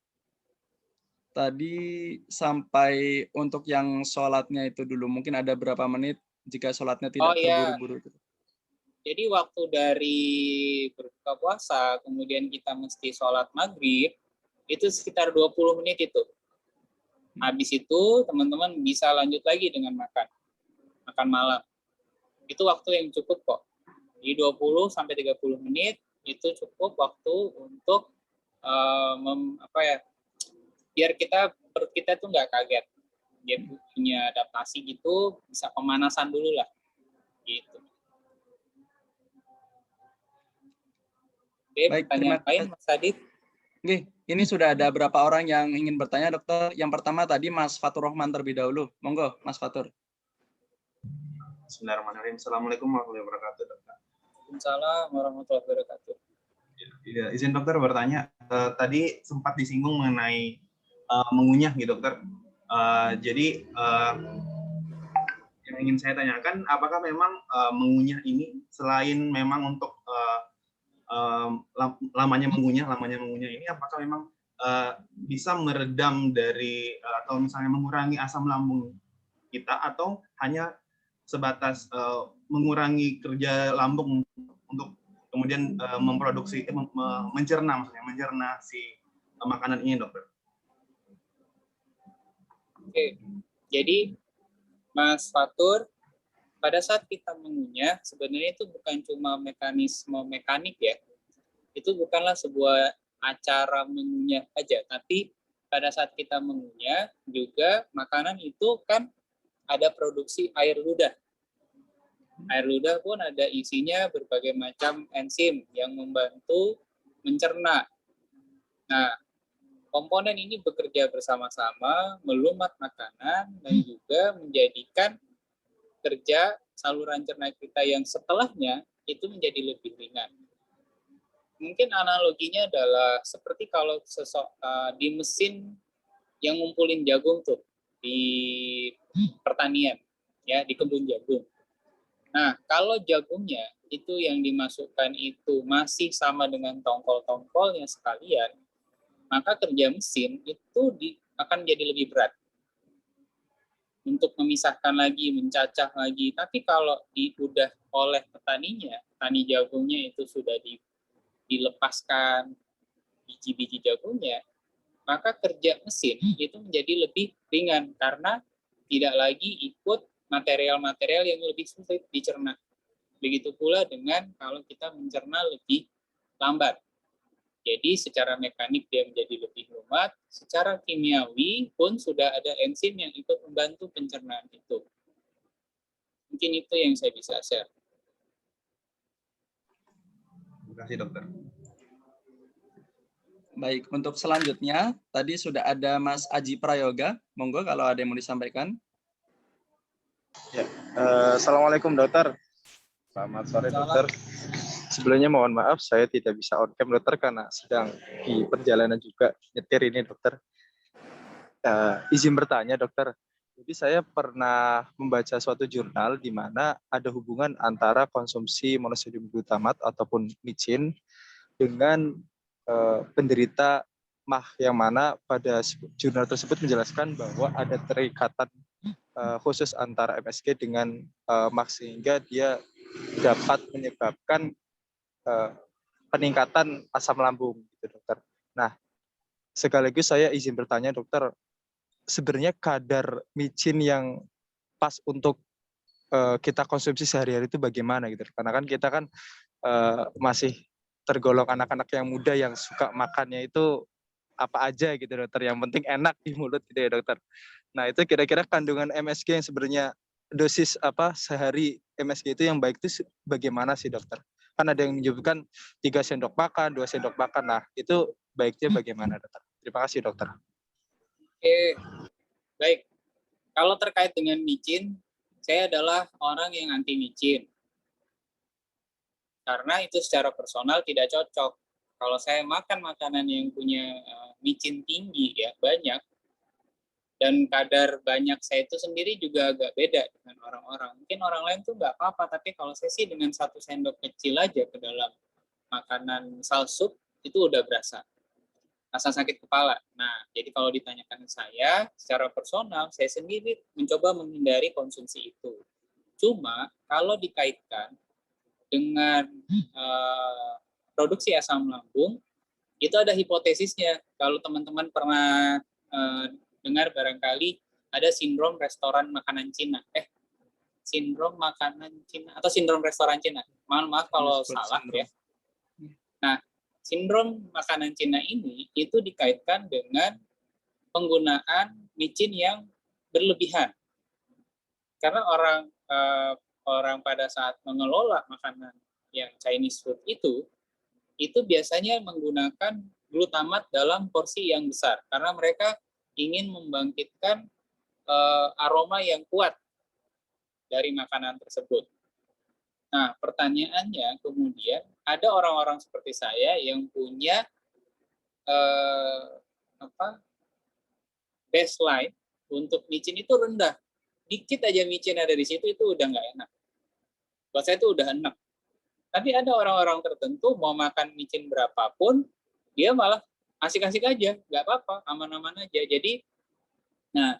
Tadi sampai untuk yang sholatnya itu dulu. Mungkin ada berapa menit jika sholatnya tidak
iya.
terburu-buru.
Jadi waktu dari berbuka puasa, kemudian kita mesti sholat maghrib, itu sekitar 20 menit itu. Habis itu teman-teman bisa lanjut lagi dengan makan malam. Itu waktu yang cukup kok. Di 20 sampai 30 menit itu cukup waktu untuk biar perut kita tuh nggak kaget. Dia punya adaptasi gitu, bisa pemanasan dulu lah. Gitu. Oke,
Baik,
pertanyaan lain Mas Adit?
Oke, ini sudah ada berapa orang yang ingin bertanya, dokter. Yang pertama tadi Mas Fatur Rahman terlebih dahulu. Monggo, Mas Fatur.
Bismillahirrahmanirrahim. Assalamualaikum warahmatullahi wabarakatuh, dokter.
Waalaikumsalam warahmatullahi wabarakatuh.
Ya, izin dokter bertanya. Tadi sempat disinggung mengenai mengunyah gitu, dokter. Jadi yang ingin saya tanyakan, apakah memang mengunyah ini selain memang untuk lamanya mengunyah ini, apakah memang bisa meredam dari atau misalnya mengurangi asam lambung kita, atau hanya sebatas mengurangi kerja lambung untuk kemudian memproduksi mencerna si makanan ini, dokter?
Oke, jadi Mas Fatur, pada saat kita mengunyah, sebenarnya itu bukan cuma mekanisme mekanik ya. Itu bukanlah sebuah acara mengunyah aja, tapi pada saat kita mengunyah juga makanan itu kan ada produksi air ludah. Air ludah pun ada isinya berbagai macam enzim yang membantu mencerna. Nah, komponen ini bekerja bersama-sama, melumat makanan, dan juga menjadikan kerja saluran cerna kita yang setelahnya itu menjadi lebih ringan. mungkin analoginya adalah seperti kalau di mesin yang ngumpulin jagung tuh di pertanian, ya, di kebun jagung. Nah, kalau jagungnya itu yang dimasukkan itu masih sama dengan tongkol-tongkolnya sekalian, maka kerja mesin itu akan jadi lebih berat untuk memisahkan lagi, mencacah lagi. Tapi kalau udah oleh petaninya, petani jagungnya itu sudah dilepaskan biji-biji jagungnya, maka kerja mesin itu menjadi lebih ringan karena tidak lagi ikut material-material yang lebih sulit dicerna. Begitu pula dengan kalau kita mencerna lebih lambat. Jadi secara mekanik dia menjadi lebih lumat, secara kimiawi pun sudah ada enzim yang ikut membantu pencernaan itu. Mungkin itu yang saya bisa share.
Terima kasih dokter.
Baik, untuk selanjutnya tadi sudah ada Mas Aji Prayoga. Monggo kalau ada yang mau disampaikan.
Ya, Assalamualaikum dokter. Selamat sore dokter. Sebelumnya mohon maaf saya tidak bisa on cam dokter karena sedang di perjalanan juga nyetir ini dokter. Izin bertanya dokter. Jadi saya pernah membaca suatu jurnal di mana ada hubungan antara konsumsi monosodium glutamat ataupun micin dengan penderita MAH, yang mana pada jurnal tersebut menjelaskan bahwa ada terikatan khusus antara MSG dengan MAH sehingga dia dapat menyebabkan peningkatan asam lambung gitu dokter. Nah, sekaligus saya izin bertanya dokter, sebenarnya kadar micin yang pas untuk kita konsumsi sehari-hari itu bagaimana gitu? Karena kan kita kan masih tergolong anak-anak yang muda yang suka makannya itu apa aja gitu dokter, yang penting enak di mulut gitu ya dokter. Nah itu kira-kira kandungan MSG yang sebenarnya dosis apa sehari MSG itu yang baik itu bagaimana sih dokter? Kan ada yang menyebutkan 3 sendok makan, 2 sendok makan. Nah itu baiknya bagaimana dokter? Terima kasih dokter.
Oke, baik. Kalau terkait dengan micin, saya adalah orang yang anti micin. Karena itu secara personal tidak cocok. Kalau saya makan makanan yang punya micin tinggi ya banyak, dan kadar banyak saya itu sendiri juga agak beda dengan orang-orang. Mungkin orang lain tuh nggak apa-apa, tapi kalau saya sih dengan 1 sendok kecil aja ke dalam makanan sup itu udah berasa rasa sakit kepala. Nah, jadi kalau ditanyakan saya, secara personal saya sendiri mencoba menghindari konsumsi itu. Cuma kalau dikaitkan dengan produksi asam lambung, itu ada hipotesisnya. Kalau teman-teman pernah dengar barangkali ada sindrom restoran makanan Cina. Sindrom makanan Cina atau sindrom restoran Cina. Maaf kalau salah ya. Nah, sindrom makanan Cina ini itu dikaitkan dengan penggunaan micin yang berlebihan. Karena orang pada saat mengelola makanan yang Chinese food itu biasanya menggunakan glutamat dalam porsi yang besar karena mereka ingin membangkitkan aroma yang kuat dari makanan tersebut. Nah, pertanyaannya kemudian ada orang-orang seperti saya yang punya baseline untuk micin itu rendah. Dikit aja micin ada di situ itu udah nggak enak. Buat saya itu udah enak. Tapi ada orang-orang tertentu mau makan micin berapapun, dia malah asik-asik aja, nggak apa-apa, aman-aman aja. Jadi, nah,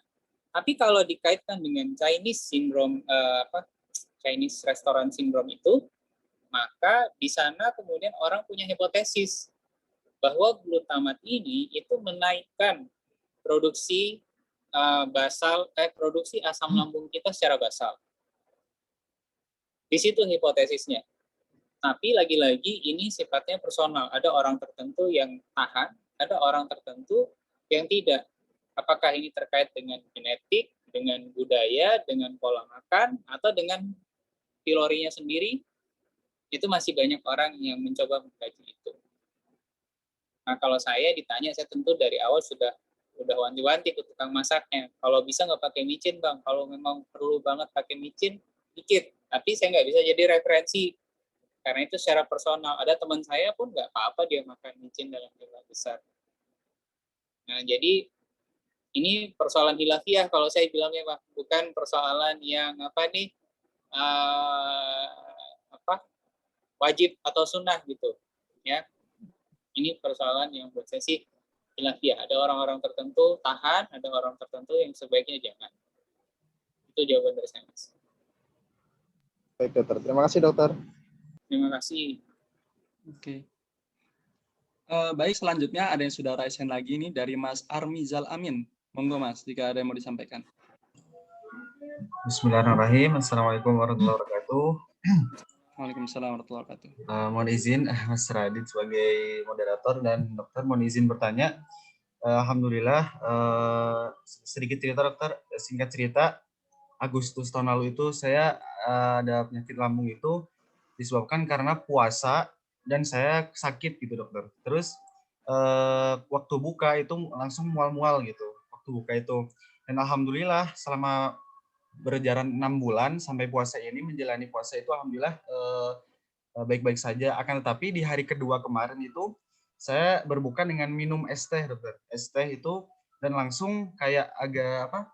tapi kalau dikaitkan dengan Chinese syndrome, Chinese restaurant syndrome itu, maka di sana kemudian orang punya hipotesis bahwa glutamat ini itu menaikkan produksi produksi asam lambung kita secara basal. Di situ hipotesisnya. Tapi lagi-lagi ini sifatnya personal. Ada orang tertentu yang tahan, ada orang tertentu yang tidak. Apakah ini terkait dengan genetik, dengan budaya, dengan pola makan, atau dengan pilorinya sendiri? Itu masih banyak orang yang mencoba mengkaji itu. Nah, kalau saya ditanya, saya tentu dari awal sudah wanti-wanti ke tukang masaknya. Kalau bisa nggak pakai micin, Bang. Kalau memang perlu banget pakai micin, dikit. Tapi saya nggak bisa jadi referensi. Karena itu secara personal. Ada teman saya pun nggak apa-apa dia makan micin dalam jumlah besar. Nah, jadi ini persoalan hilafiyah kalau saya bilangnya, Pak, bukan persoalan yang wajib atau sunnah gitu, ya. Ini persoalan yang buat saya sih hilafiyah. Ada orang-orang tertentu tahan, ada orang tertentu yang sebaiknya jangan. Itu jawaban dari saya, Mas.
Baik dokter, terima kasih dokter.
Terima kasih.
Oke. Baik, selanjutnya ada yang sudah raise hand lagi nih dari Mas Armizal Amin. Monggo Mas, jika ada yang mau disampaikan.
Bismillahirrahmanirrahim. Assalamualaikum warahmatullahi wabarakatuh.
Waalaikumsalam warahmatullahi wabarakatuh.
Mohon izin Mas Radit sebagai moderator dan dokter mohon izin bertanya. Alhamdulillah, sedikit cerita dokter, singkat cerita, Agustus tahun lalu itu saya ada penyakit lambung itu disebabkan karena puasa dan saya sakit gitu dokter. Terus waktu buka itu langsung mual-mual gitu waktu buka itu. Dan alhamdulillah selama berjalan 6 bulan sampai puasa ini, menjalani puasa itu alhamdulillah baik-baik saja. Akan tetapi di hari kedua kemarin itu saya berbuka dengan minum es teh dokter. Es teh itu dan langsung kayak agak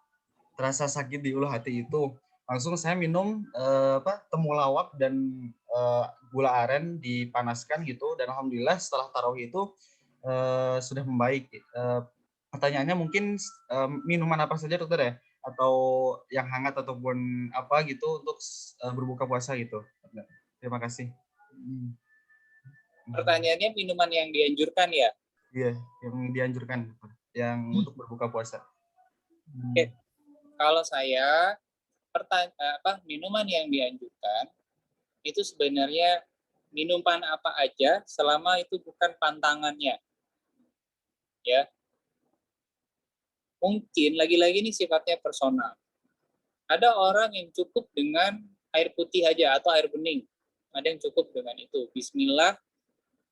terasa sakit di ulu hati itu. Langsung saya minum temulawak dan gula aren dipanaskan gitu, dan alhamdulillah setelah tarawih itu sudah membaik. Pertanyaannya mungkin minuman apa saja dokter ya, atau yang hangat ataupun apa gitu untuk berbuka puasa gitu. Terima kasih.
Pertanyaannya minuman yang dianjurkan ya?
Iya, yang dianjurkan, yang untuk berbuka puasa.
Oke. Kalau saya minuman yang dianjurkan itu sebenarnya minuman apa aja selama itu bukan pantangannya, ya. Mungkin lagi-lagi ini sifatnya personal. Ada orang yang cukup dengan air putih aja atau air bening. Ada yang cukup dengan itu. Bismillah.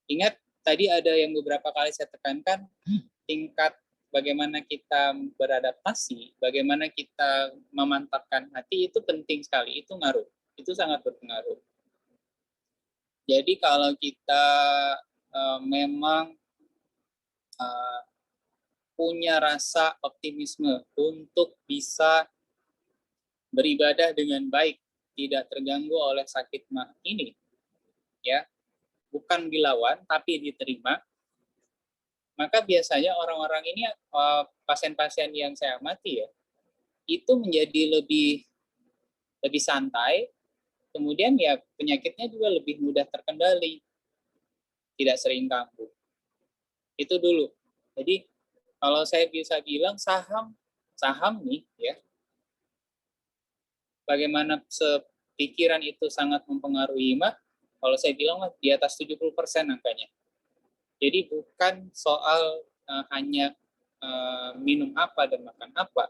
Ingat tadi ada yang beberapa kali saya tekankan, tingkat bagaimana kita beradaptasi, bagaimana kita memantapkan hati itu penting sekali. Itu ngaruh. Itu sangat berpengaruh. Jadi kalau kita memang punya rasa optimisme untuk bisa beribadah dengan baik, tidak terganggu oleh sakit mah ini, ya, bukan dilawan tapi diterima, maka biasanya orang-orang ini, pasien-pasien yang saya amati ya, itu menjadi lebih santai, kemudian ya penyakitnya juga lebih mudah terkendali, tidak sering kambuh. Itu dulu. Jadi kalau saya bisa bilang saham nih ya, bagaimana pikiran itu sangat mempengaruhi imah, kalau saya bilang di atas 70% angkanya. Jadi bukan soal hanya minum apa dan makan apa.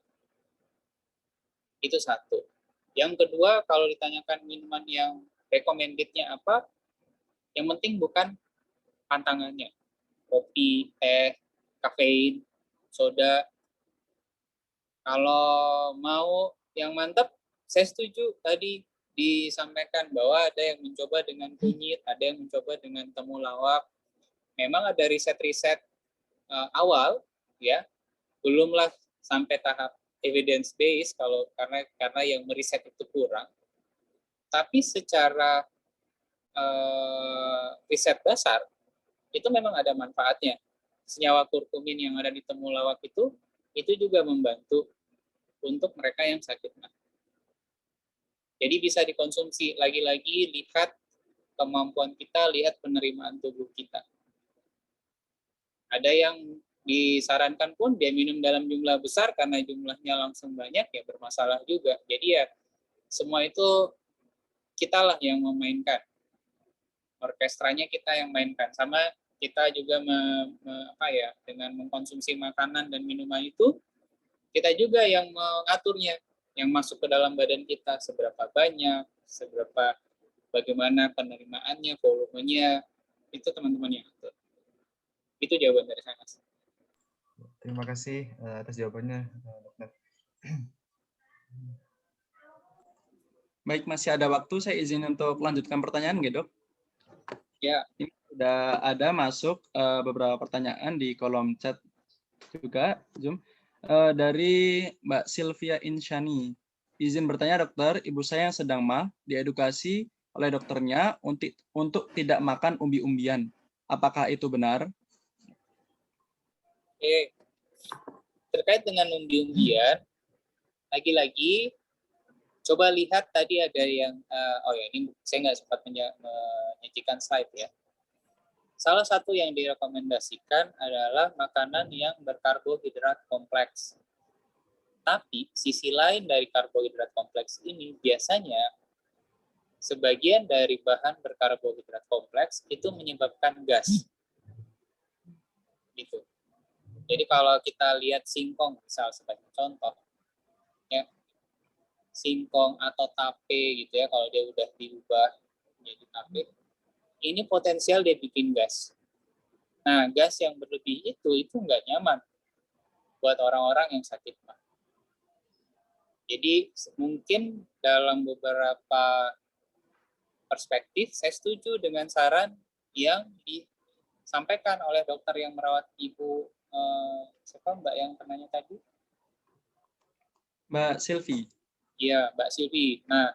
Itu satu. Yang kedua, kalau ditanyakan minuman yang recommended-nya apa, yang penting bukan pantangannya. Kopi, teh, kafein, soda. Kalau mau yang mantap, saya setuju tadi disampaikan bahwa ada yang mencoba dengan kunyit, ada yang mencoba dengan temulawak. Memang ada riset-riset awal, ya, belumlah sampai tahap evidence based karena yang meriset itu kurang. Tapi secara riset dasar itu memang ada manfaatnya. Senyawa kurkumin yang ada di temulawak itu juga membantu untuk mereka yang sakit mah. Jadi bisa dikonsumsi, lagi-lagi lihat kemampuan kita, lihat penerimaan tubuh kita. Ada yang disarankan pun dia minum dalam jumlah besar karena jumlahnya langsung banyak, ya bermasalah juga. Jadi ya semua itu kitalah yang memainkan. Orkestranya kita yang mainkan. Sama kita juga dengan mengkonsumsi makanan dan minuman itu, kita juga yang mengaturnya, yang masuk ke dalam badan kita, seberapa banyak, bagaimana penerimaannya, volumenya, itu teman-teman yang atur. Itu jawaban dari saya, Mas.
Terima kasih atas jawabannya, dokter.
Baik, masih ada waktu, saya izin untuk melanjutkan pertanyaan, nggak, Dok?
Ya,
Ini sudah ada masuk beberapa pertanyaan di kolom chat juga, Zoom. Dari Mbak Sylvia Insyani. Izin bertanya dokter, ibu saya yang sedang MA diedukasi oleh dokternya untuk tidak makan umbi-umbian. Apakah itu benar?
oke. Terkait dengan umbi-umbian, lagi-lagi coba lihat tadi ada yang, oh ya ini saya nggak sempat menyajikan slide ya. Salah satu yang direkomendasikan adalah makanan yang berkarbohidrat kompleks. Tapi sisi lain dari karbohidrat kompleks ini biasanya sebagian dari bahan berkarbohidrat kompleks itu menyebabkan gas. Gitu. Jadi kalau kita lihat singkong misal sebagai contoh, ya singkong atau tape gitu ya, kalau dia udah diubah menjadi tape, ini potensial dia bikin gas. Nah, gas yang berlebih itu nggak nyaman buat orang-orang yang sakit mah. Jadi mungkin dalam beberapa perspektif saya setuju dengan saran yang disampaikan oleh dokter yang merawat ibu siapa Mbak yang penanya tadi?
Mbak Sylvie.
Iya, Mbak Sylvie. Nah,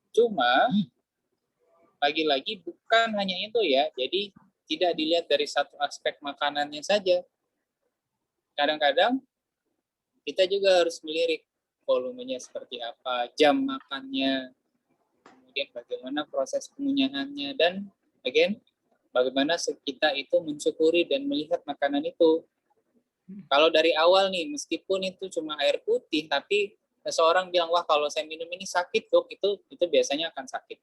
cuma lagi-lagi bukan hanya itu ya. Jadi tidak dilihat dari satu aspek makanannya saja. Kadang-kadang kita juga harus melirik volumenya seperti apa, jam makannya, kemudian bagaimana proses pengunyahannya, dan again, bagaimana kita itu mensyukuri dan melihat makanan itu. Kalau dari awal nih, meskipun itu cuma air putih, tapi seseorang bilang, wah kalau saya minum ini sakit dok, itu biasanya akan sakit.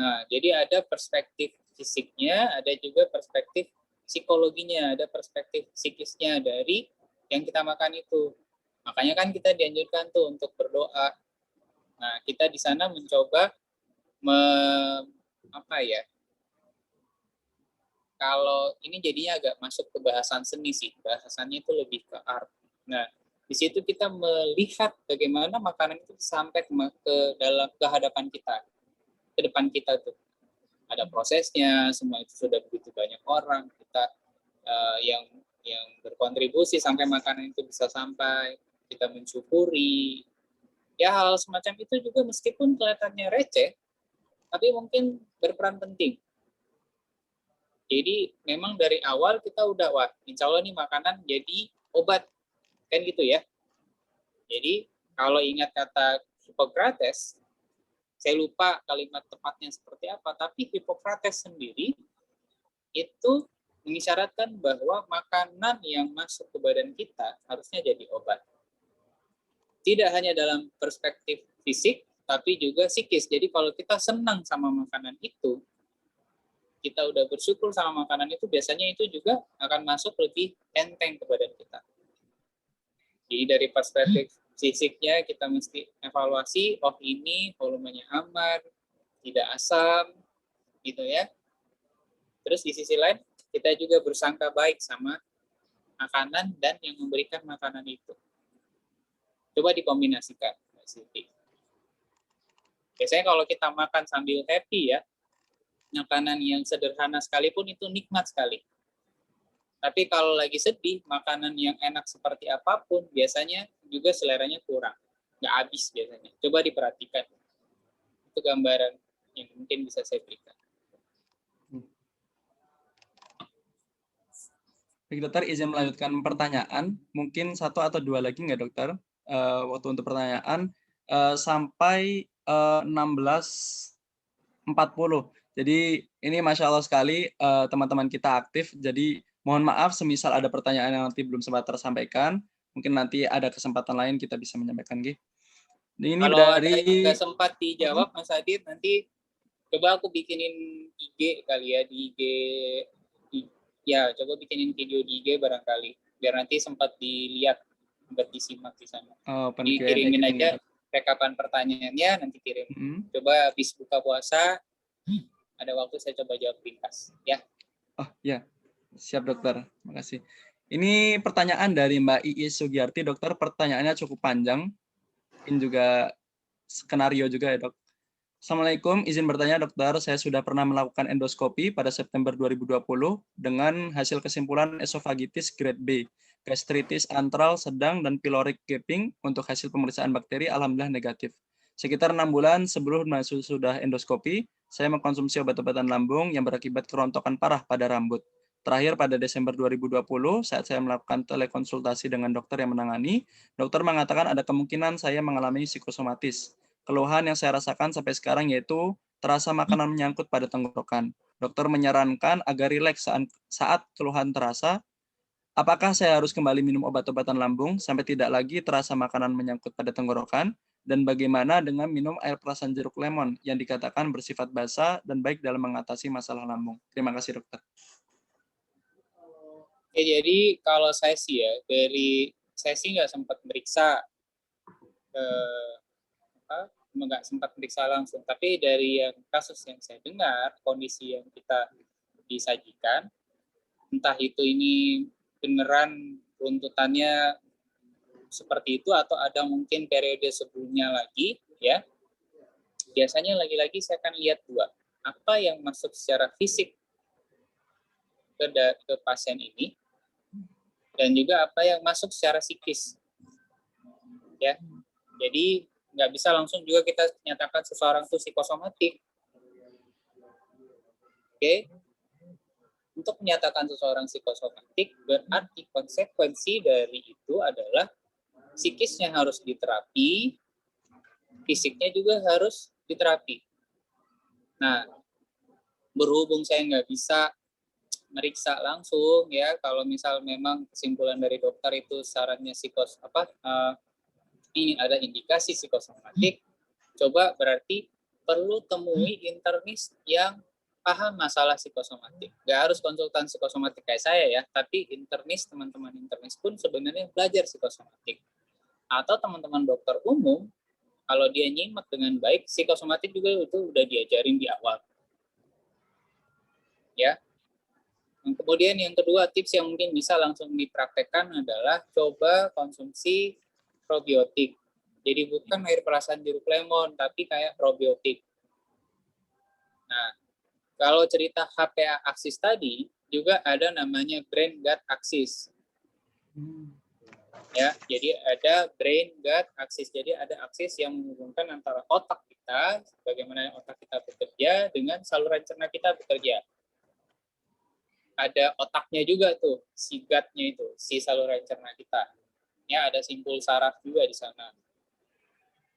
Nah, jadi ada perspektif fisiknya, ada juga perspektif psikologinya, ada perspektif psikisnya dari yang kita makan itu. Makanya kan kita dianjurkan tuh untuk berdoa. Nah, kita di sana mencoba kalau ini jadinya agak masuk ke bahasan seni sih. Bahasannya itu lebih ke art. Nah, di situ kita melihat bagaimana makanan itu sampai ke hadapan kita, ke depan kita tuh. Ada prosesnya, semua itu sudah begitu banyak orang kita yang berkontribusi sampai makanan itu bisa sampai, kita mensyukuri. Ya hal semacam itu juga meskipun kelihatannya receh, tapi mungkin berperan penting. Jadi memang dari awal kita udah, wah insya Allah nih makanan jadi obat, kan gitu ya. Jadi kalau ingat kata Hippocrates, saya lupa kalimat tepatnya seperti apa, tapi Hippocrates sendiri itu mengisyaratkan bahwa makanan yang masuk ke badan kita harusnya jadi obat. Tidak hanya dalam perspektif fisik, tapi juga psikis. Jadi kalau kita senang sama makanan itu, kita udah bersyukur sama makanan itu, biasanya itu juga akan masuk lebih enteng ke badan kita. Jadi dari perspektif fisiknya kita mesti evaluasi, oh ini volumenya aman, tidak asam, gitu ya. Terus di sisi lain, kita juga bersangka baik sama makanan dan yang memberikan makanan itu. Coba dikombinasikan, Mbak Siti. Biasanya kalau kita makan sambil happy ya, makanan yang sederhana sekalipun itu nikmat sekali. Tapi kalau lagi sedih, makanan yang enak seperti apapun, biasanya juga seleranya kurang. Nggak habis biasanya. Coba diperhatikan. Itu gambaran yang mungkin bisa saya berikan.
Baik dokter, izin melanjutkan pertanyaan. Mungkin satu atau dua lagi nggak dokter? Waktu untuk pertanyaan sampai 16.40. Jadi ini Masya Allah sekali teman-teman kita aktif. Jadi mohon maaf semisal ada pertanyaan yang nanti belum sempat tersampaikan. Mungkin nanti ada kesempatan lain kita bisa menyampaikan. Ini
kalau
dari...
ada yang nggak sempat dijawab Mas Adit, nanti coba aku bikinin IG kali ya, di IG. Ya, coba bikinin video di IG barangkali. Biar nanti sempat dilihat, sempat disimak di sana. Dikirimin aja rekapan pertanyaannya, nanti kirim. Coba habis buka puasa, ada waktu saya coba jawab ringkas. Ya.
Oh ya, siap dokter. Makasih. Ini pertanyaan dari Mbak Iis Sugiyarti, dokter. Pertanyaannya cukup panjang. Mungkin juga skenario juga ya dok. Assalamualaikum, izin bertanya dokter, saya sudah pernah melakukan endoskopi pada September 2020 dengan hasil kesimpulan esofagitis grade B, gastritis antral sedang dan pyloric gaping untuk hasil pemeriksaan bakteri alhamdulillah negatif. Sekitar 6 bulan sebelum sudah endoskopi, saya mengkonsumsi obat-obatan lambung yang berakibat kerontokan parah pada rambut. Terakhir pada Desember 2020, saat saya melakukan telekonsultasi dengan dokter yang menangani, dokter mengatakan ada kemungkinan saya mengalami psikosomatis. Keluhan yang saya rasakan sampai sekarang yaitu terasa makanan menyangkut pada tenggorokan. Dokter menyarankan agar rileks saat keluhan terasa. Apakah saya harus kembali minum obat-obatan lambung sampai tidak lagi terasa makanan menyangkut pada tenggorokan? Dan bagaimana dengan minum air perasan jeruk lemon yang dikatakan bersifat basa dan baik dalam mengatasi masalah lambung? Terima kasih dokter.
Oke, jadi kalau saya sih ya, saya sih nggak sempat meriksa nggak sempat periksa langsung, tapi dari yang kasus yang saya dengar, kondisi yang kita disajikan, entah itu ini beneran runtutannya seperti itu atau ada mungkin periode sebelumnya lagi, ya. Biasanya lagi-lagi saya akan lihat dua, apa yang masuk secara fisik ke pasien ini, dan juga apa yang masuk secara psikis, ya. Jadi nggak bisa langsung juga kita nyatakan seseorang itu psikosomatik. Oke. Untuk menyatakan seseorang psikosomatik, berarti konsekuensi dari itu adalah psikisnya harus diterapi, fisiknya juga harus diterapi. Nah, berhubung saya nggak bisa meriksa langsung, ya, kalau misal memang kesimpulan dari dokter itu sarannya ini ada indikasi psikosomatik, coba berarti perlu temui internis yang paham masalah psikosomatik. Nggak harus konsultan psikosomatik kayak saya ya, tapi internis, teman-teman internis pun sebenarnya belajar psikosomatik. Atau teman-teman dokter umum, kalau dia nyimak dengan baik, psikosomatik juga itu udah diajarin di awal. Ya. Kemudian yang kedua, tips yang mungkin bisa langsung dipraktekkan adalah coba konsumsi probiotik. Jadi bukan air perasan jeruk lemon, tapi kayak probiotik. Nah, kalau cerita HPA Axis tadi, juga ada namanya Brain Gut Axis. Ya, jadi ada Brain Gut Axis. Jadi ada aksis yang menghubungkan antara otak kita, bagaimana otak kita bekerja, dengan saluran cerna kita bekerja. Ada otaknya juga tuh, si gut-nya itu, si saluran cerna kita. Ya, ada simpul saraf juga di sana.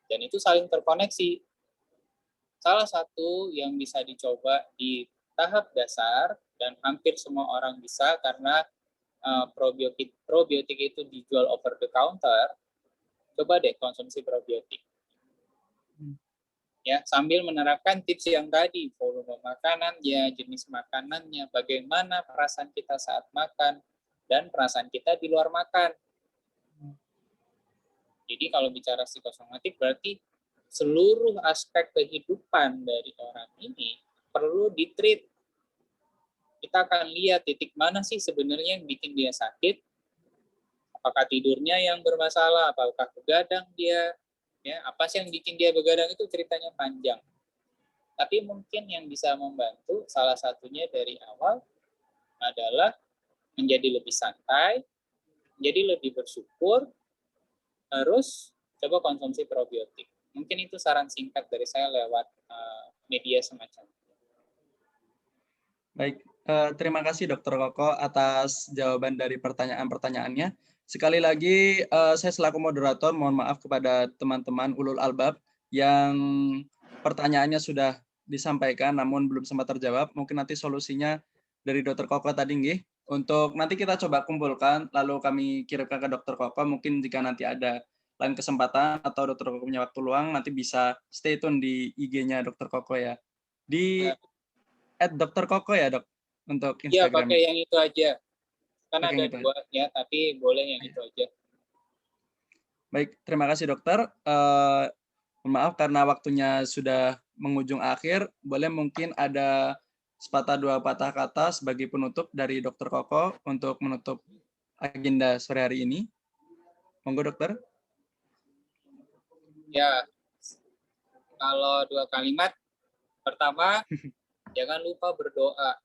Dan itu saling terkoneksi. Salah satu yang bisa dicoba di tahap dasar, dan hampir semua orang bisa karena probiotik itu dijual over the counter, coba deh konsumsi probiotik. Ya, sambil menerapkan tips yang tadi, volume makanannya, jenis makanannya, bagaimana perasaan kita saat makan, dan perasaan kita di luar makan. Jadi kalau bicara psikosomatik berarti seluruh aspek kehidupan dari orang ini perlu ditreat. Kita akan lihat titik mana sih sebenarnya yang bikin dia sakit. Apakah tidurnya yang bermasalah, apakah begadang dia, ya, apa sih yang bikin dia begadang itu ceritanya panjang. Tapi mungkin yang bisa membantu salah satunya dari awal adalah menjadi lebih santai, menjadi lebih bersyukur, harus coba konsumsi probiotik. Mungkin itu saran singkat dari saya lewat media semacam.
Baik, terima kasih Dr. Koko atas jawaban dari pertanyaan-pertanyaannya. Sekali lagi, saya selaku moderator mohon maaf kepada teman-teman ulul albab yang pertanyaannya sudah disampaikan namun belum sempat terjawab. Mungkin nanti solusinya dari Dr. Koko tadi nggih. Untuk nanti kita coba kumpulkan, lalu kami kirimkan ke Dr. Koko. Mungkin jika nanti ada lain kesempatan atau Dr. Koko punya waktu luang, nanti bisa stay tune di IG-nya Dr. Koko ya. Di @Dr. Koko ya dok, untuk
Iya,
Instagram.
pakai yang itu aja. Kan
Pakai
ada
yang itu
dua ya, tapi boleh yang itu aja.
Baik, terima kasih dokter. Maaf karena waktunya sudah mengunjung akhir, boleh mungkin ada sepatah dua patah kata sebagai penutup dari Dr. Koko untuk menutup agenda sore hari ini. Monggo dokter.
Ya, Kalau 2 kalimat, pertama, jangan lupa berdoa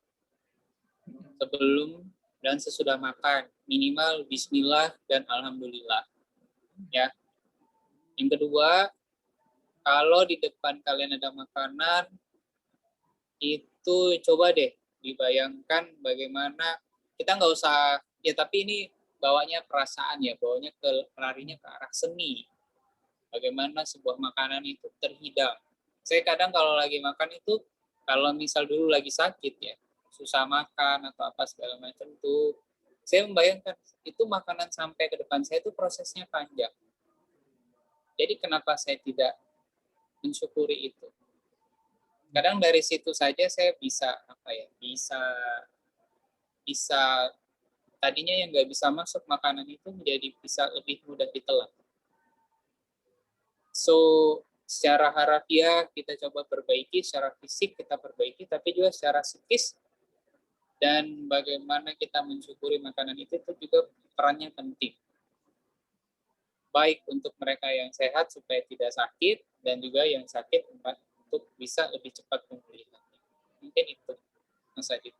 sebelum dan sesudah makan. Minimal bismillah dan alhamdulillah. Ya. Yang kedua, kalau di depan kalian ada makanan, itu coba deh dibayangkan bagaimana, kita nggak usah, ya tapi ini bawanya perasaan ya, bawanya larinya ke arah seni. Bagaimana sebuah makanan itu terhidang. Saya kadang kalau lagi makan itu, kalau misal dulu lagi sakit ya, susah makan atau apa segala macam tuh, saya membayangkan itu makanan sampai ke depan saya itu prosesnya panjang. Jadi kenapa saya tidak mensyukuri itu? Kadang dari situ saja saya bisa bisa tadinya yang nggak bisa masuk makanan itu menjadi bisa lebih mudah ditelan. So secara harafiah kita coba perbaiki, secara fisik kita perbaiki, tapi juga secara psikis dan bagaimana kita mensyukuri makanan itu juga perannya penting. Baik untuk mereka yang sehat supaya tidak sakit, dan juga yang sakit untuk bisa lebih cepat pemulihan. Mungkin itu, Mas Adit.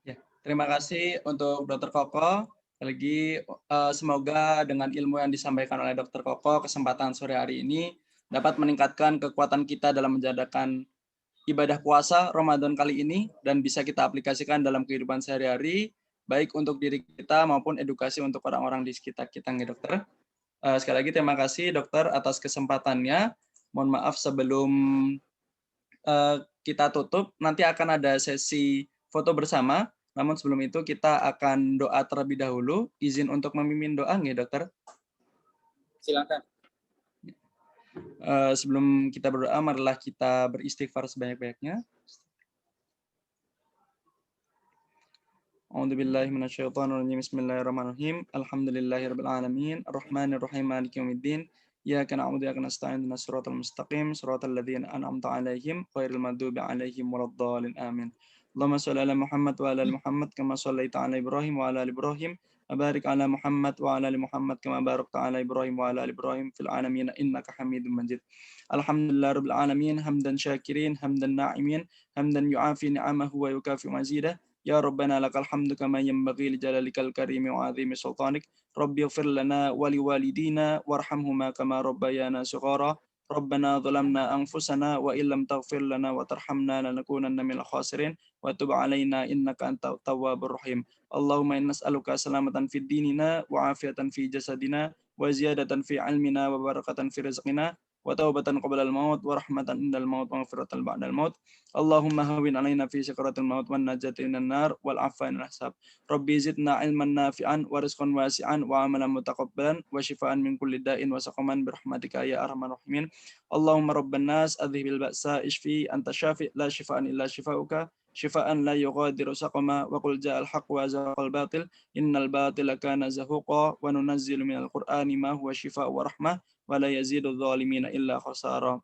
Ya, terima kasih untuk Dr. Koko. Lagi semoga dengan ilmu yang disampaikan oleh Dr. Koko, kesempatan sore hari ini dapat meningkatkan kekuatan kita dalam menjalankan ibadah puasa Ramadan kali ini dan bisa kita aplikasikan dalam kehidupan sehari-hari, baik untuk diri kita maupun edukasi untuk orang-orang di sekitar kita, nih Dokter. Sekali lagi terima kasih Dokter atas kesempatannya. Mohon maaf sebelum kita tutup, nanti akan ada sesi foto bersama. Namun sebelum itu kita akan doa terlebih dahulu. Izin untuk memimpin doa, nih Dokter.
Silakan.
Sebelum kita berdoa, marilah kita beristighfar sebanyak-banyaknya. A'udzubillahi minasyaitonirrajim. Bismillahirrahmanirrahim. Alhamdulillahirabbil alamin. Arrahmanirrahim. Maliki yaumiddin. Iyyaka na'budu wa iyyaka nasta'in. Ihdinas siratal mustaqim. Siratal ladzina an'amta 'alaihim ghairil maghdubi 'alaihim waladdallin. Amin. Allahumma shalli ala Muhammad wa ala ali Muhammad kama shallaita ala Ibrahim wa ala ali Ibrahim. Barik ala Muhammad wa ala ali Muhammad kama barakta ala Ibrahim wa ala ali Ibrahim fil alamin innaka Hamidum Majid. Alhamdulillahirabbil alamin. Hamdan syakirin, hamdan na'imin, hamdan yu'afi ni'amahu wa yukafi mazidah. Ya Rabbana lakal hamdu kama yanbaghi li jalalikal karimi wa azimi sultanik. Rabbi ighfir lana wa liwalidina warhamhuma kama rabbayana shighara. Rabbana zalamna anfusana wa illam taghfir lana wa tarhamna lanakunanna minal khasirin wa tub alaina innaka antat tawwabur rahim. Allahumma inna nas'aluka salamatan fid dinina wa afiatan fi jasadina wa ziyadatan fi ilmina wa barakatan fi rizqina wa taubatan qabla al-maut wa rahmatan indal maut wa maghfiratan ba'dal maut. Allahumma hawwin 'alaina fi sakaratil maut wan najati minan nar wal 'afwa 'anil hisab. Rabbi zidna 'ilman nafi'an wa rizqan wasi'an wa 'amalan mutaqabbalan wa shifaa'an min kulli da'in wa saqaman bi rahmatika ya arhamar rahimin. Allahumma rabban nas adhibil ba'sa ishfi anta syafi' la shifaa'an illa shifaa'uka shifaan la yughadiru saqama wa qul ja'al haqq wa zaqal batil innal batila kana zahuqa wa nunazzilu minal qur'ani ma huwa shifaa'un wa rahmah wa la yazidu adh-dhalimina illa khasara.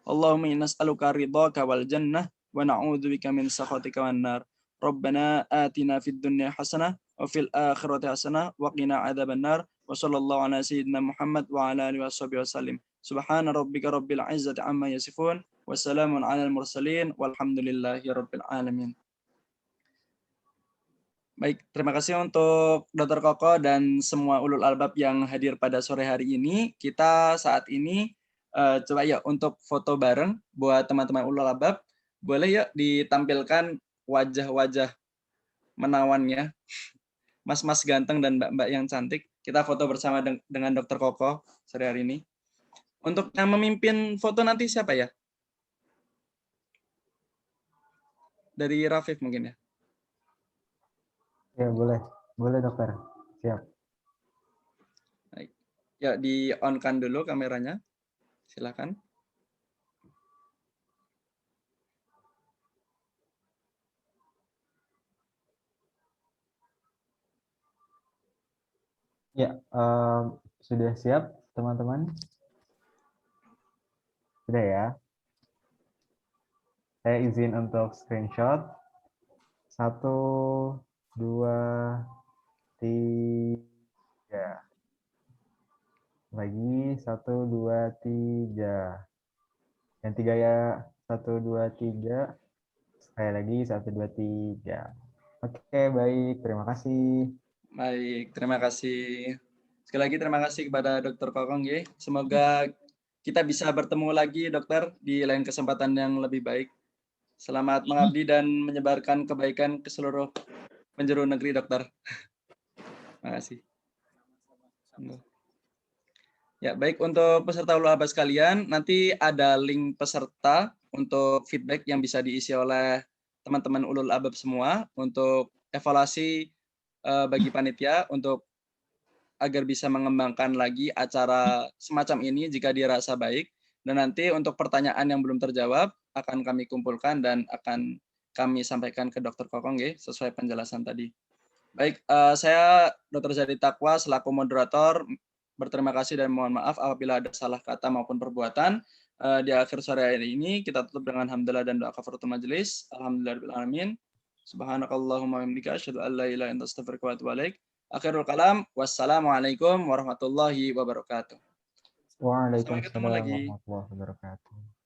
Allahumma inna nas'aluka ridhaka wal jannah wa na'udzu bika min sakhatika wan nar. Rabbana atina fid dunya hasanah wa fil akhirati hasanah wa qina adzaban nar. Wa sallallahu ala sayyidina Muhammad wa ala alihi washabihi wasallim. Subhana rabbika rabbil izzati amma yasifun. Wassalamun alal mursalin walhamdulillahi rabbil alamin. Baik, terima kasih untuk Dr. Koko dan semua ulul albab yang hadir pada sore hari ini. Kita saat ini coba ya untuk foto bareng buat teman-teman ulul albab. Boleh ya ditampilkan wajah-wajah menawannya, mas-mas ganteng dan mbak-mbak yang cantik. Kita foto bersama dengan Dr. Koko sore hari ini. Untuk yang memimpin foto nanti siapa ya? Dari Rafif mungkin ya.
Ya, boleh. Boleh, dokter. Siap.
Baik. Ya, di-on-kan dulu kameranya. Silakan.
Ya, sudah siap, teman-teman? Sudah ya? Saya izin untuk screenshot. 1, 2, 3. Lagi 1, 2, 3. Yang 3 ya. 1, 2, 3. Sekali lagi 1, 2, 3. Oke, baik. Terima kasih.
Baik, terima kasih. Sekali lagi terima kasih kepada Dr. Kokong ya. Semoga kita bisa bertemu lagi dokter di lain kesempatan yang lebih baik. Selamat mengabdi dan menyebarkan kebaikan ke seluruh penjuru negeri dokter. Terima kasih. Ya, baik untuk peserta ulul albab sekalian, nanti ada link peserta untuk feedback yang bisa diisi oleh teman-teman ulul albab semua untuk evaluasi bagi panitia untuk agar bisa mengembangkan lagi acara semacam ini jika dirasa baik. Dan nanti untuk pertanyaan yang belum terjawab akan kami kumpulkan dan akan kami sampaikan ke Dr. Kokong ya, sesuai penjelasan tadi. Baik, saya Dr. Zadi Taqwa selaku moderator berterima kasih dan mohon maaf apabila ada salah kata maupun perbuatan. Di akhir sore hari ini kita tutup dengan hamdalah dan doa kafaratul majelis. Alhamdulillahirabbil alamin. Subhanakallahumma wa bihamdika asyhadu an la ilaha illa anta astaghfiruka wa atubu ilaik. Akhirul kalam. Wassalamualaikum warahmatullahi wabarakatuh. Sampai ketemu
Waalaikumsalam
lagi.
warahmatullahi wabarakatuh.